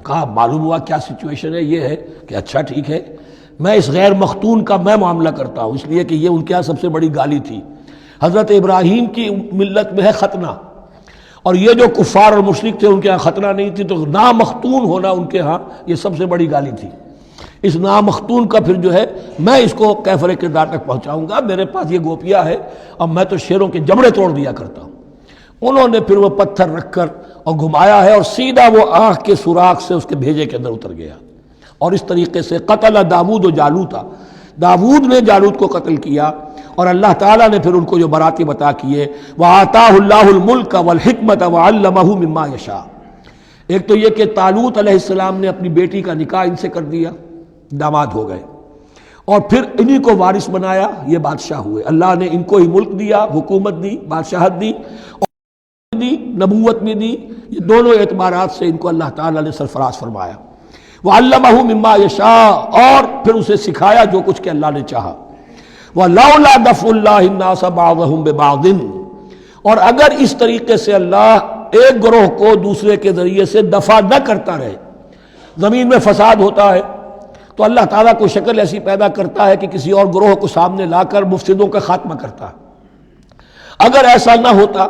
کہا معلوم ہوا کیا سچویشن ہے، یہ ہے کہ اچھا ٹھیک ہے، میں اس غیر مختون کا میں معاملہ کرتا ہوں، اس لیے کہ یہ ان کے یہاں سب سے بڑی گالی تھی. حضرت ابراہیم کی ملت میں ہے ختنہ، اور یہ جو کفار اور مشرک تھے ان کے ہاں ختنہ نہیں تھی، تو نامختون ہونا ان کے ہاں یہ سب سے بڑی گالی تھی. اس نامختون کا پھر جو ہے میں اس کو کیفر کردار تک پہنچاؤں گا، میرے پاس یہ گوپیا ہے اور میں تو شیروں کے جبڑے توڑ دیا کرتا ہوں. انہوں نے پھر وہ پتھر رکھ کر اور گھمایا ہے، اور سیدھا وہ آنکھ کے سوراخ سے اس کے بھیجے کے اندر اتر گیا. اور اس طریقے سے قتل داود و جالوتا، داود نے جالوت کو قتل کیا، اور اللہ تعالیٰ نے پھر ان کو جو براتیں بتا کیے. وَآتَاهُ اللَّهُ الْمُلْكَ وَالْحِكْمَةَ وَعَلَّمَهُ مِمَّا يَشَاءُ. ایک تو یہ کہ طالوت علیہ السلام نے اپنی بیٹی کا نکاح ان سے کر دیا، داماد ہو گئے، اور پھر انہی کو وارث بنایا، یہ بادشاہ ہوئے. اللہ نے ان کو ہی ملک دیا، حکومت دی، بادشاہت دی، دی نبوت بھی دی. یہ دونوں اعتبارات سے ان کو اللہ تعالیٰ نے سرفراز فرمایا. وَعَلَّمَهُ مِمَّا يَشَاءُ، اور پھر اسے سکھایا جو کچھ کہ اللہ نے چاہا. وَلَوْلَا دَفْعُ اللَّهِ النَّاسَ بَعْضَهُمْ بِبَعْضٍ، اور اگر اس طریقے سے اللہ ایک گروہ کو دوسرے کے ذریعے سے دفع نہ کرتا رہے، زمین میں فساد ہوتا ہے تو اللہ تعالیٰ کو شکل ایسی پیدا کرتا ہے کہ کسی اور گروہ کو سامنے لا کر مفسدوں کا خاتمہ کرتا ہے. اگر ایسا نہ ہوتا،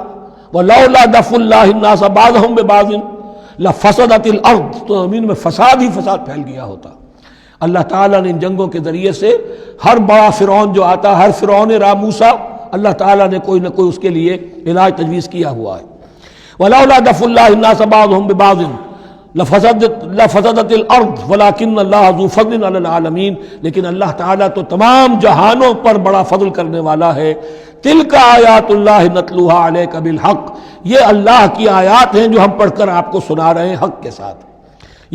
وَلَوْلَا دَفْعُ اللَّهِ النَّاسَ بَعْضَهُمْ بِبَعْضٍ لَفَسَدَتِ الْأَرْضُ، تو زمین میں فساد ہی فساد پھیل گیا ہوتا. اللہ تعالیٰ نے ان جنگوں کے ذریعے سے ہر بڑا فرعون جو آتا، ہر فرعون موسیٰ، اللہ تعالیٰ نے کوئی نہ کوئی اس کے لیے علاج تجویز کیا ہوا ہے. وَلَوْلَا دَفْعُ اللَّهِ النَّاسَ بَعْضَهُمْ بِبَعْضٍ لفسدت الارض ولكن اللہ ذو فضل علی العالمین، لیکن اللہ تعالیٰ تو تمام جہانوں پر بڑا فضل کرنے والا ہے. تلک آیات اللہ نتلوها علیک بالحق، یہ اللہ کی آیات ہیں جو ہم پڑھ کر آپ کو سنا رہے ہیں حق کے ساتھ.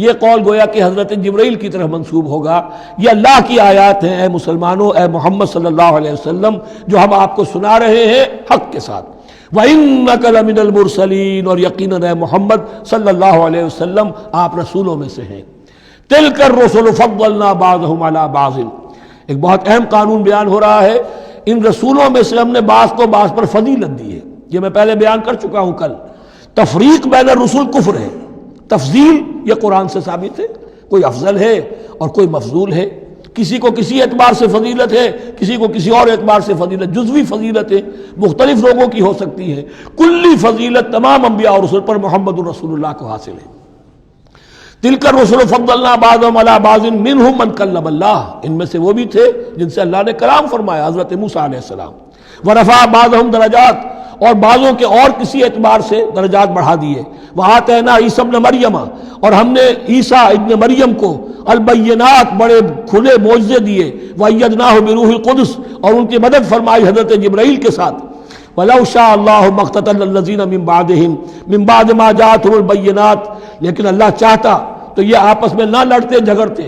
یہ قول گویا کہ حضرت جبرائیل کی طرف منسوب ہوگا. یہ اللہ کی آیات ہیں اے مسلمانوں، اے محمد صلی اللہ علیہ وسلم، جو ہم آپ کو سنا رہے ہیں حق کے ساتھ. وَإِنَّكَ لَمِنَ الْمُرْسَلِينَ، اور یقیناً اے محمد صلی اللہ علیہ وسلم آپ رسولوں میں سے ہیں. تِلْكَ الرُّسُلُ فَضَّلْنَا بَعْضَهُمْ عَلَى بَعْضٍ، ایک بہت اہم قانون بیان ہو رہا ہے. ان رسولوں میں سے ہم نے بعض کو بعض پر فضیلت دی ہے. یہ میں پہلے بیان کر چکا ہوں کل. تفریق بین الرسول کفر ہے، تفضیل یہ قرآن سے ثابت ہے. کوئی افضل ہے اور کوئی مفضول ہے، کسی کو کسی اعتبار سے فضیلت ہے، کسی کو کسی اور اعتبار سے فضیلت. جزوی فضیلت ہے مختلف لوگوں کی ہو سکتی ہے، کلی فضیلت تمام انبیاء اور رسول پر محمد رسول اللہ کو حاصل ہے. تلک الرسل فضلنا بعضهم علی بعض منهم من کلم اللہ، ان میں سے وہ بھی تھے جن سے اللہ نے کلام فرمایا، حضرت موسیٰ علیہ السلام. ورفع بعضهم درجات، اور بعضوں کے اور کسی اعتبار سے درجات بڑھا دیے. وآتینا عیسی ابن مریم، اور ہم نے عیسیٰ ابن مریم کو البینات بڑے کھلے معجزے دیے. وأیدناہ بروح القدس، اور ان کی مدد فرمائی حضرت جبرائیل کے ساتھ. وَلَوْ شَاءَ اللَّهُ مَا اقْتَتَلَ الَّذِينَ مِن بَعْدِهِمْ مِن بَعْدِ مَا جَاءَتْهُمُ الْبَيِّنَاتُ، لیکن اللہ چاہتا تو یہ آپس میں نہ لڑتے جھگڑتے،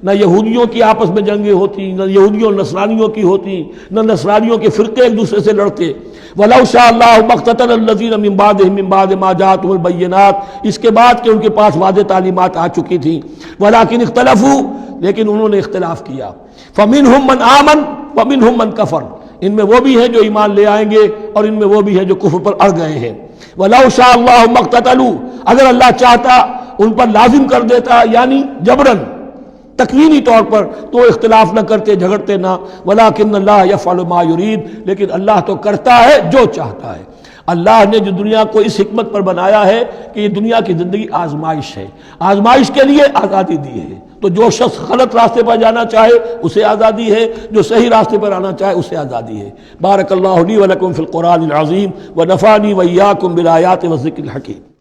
نہ یہودیوں کی آپس میں جنگیں ہوتی، نہ یہودیوں اور نصرانیوں کی ہوتی، نہ نصرانیوں کے فرقے ایک دوسرے سے لڑتے. وَلَوْ شَاءَ اللَّهُ مَا اقْتَتَلَ الَّذِينَ مِن بَعْدِهِمْ مِن بَعْدِ مَا جَاءَتْهُمُ الْبَيِّنَاتُ، اس کے بعد کہ ان کے پاس واضح تعلیمات آ چکی تھیں. وَلَٰكِنِ اخْتَلَفُوا، لیکن انہوں نے اختلاف کیا. فَمِنْهُمْ مَنْ آمَنَ وَمِنْهُمْ مَنْ كَفَرَ، ان میں وہ بھی ہیں جو ایمان لے آئیں گے اور ان میں وہ بھی ہیں جو کفر پر اڑ گئے ہیں. وَلَوْ شَاءَ اللَّهُ مَا اقْتَتَلُوا، اگر اللہ چاہتا ان پر لازم کر دیتا، یعنی جبرن تکوینی طور پر، تو اختلاف نہ کرتے، جھگڑتے نہ. وَلَٰكِنَّ اللَّهَ يَفْعَلُ مَا يُرِيدُ، لیکن اللہ تو کرتا ہے جو چاہتا ہے. اللہ نے جو دنیا کو اس حکمت پر بنایا ہے کہ یہ دنیا کی زندگی آزمائش ہے، آزمائش کے لیے آزادی دی ہے، تو جو شخص غلط راستے پر جانا چاہے اسے آزادی ہے، جو صحیح راستے پر آنا چاہے اسے آزادی ہے۔ بارک اللہ لی و لکم فی القرآن العظیم ونفعنی وإیاکم بالآیات والذکر الحکیم۔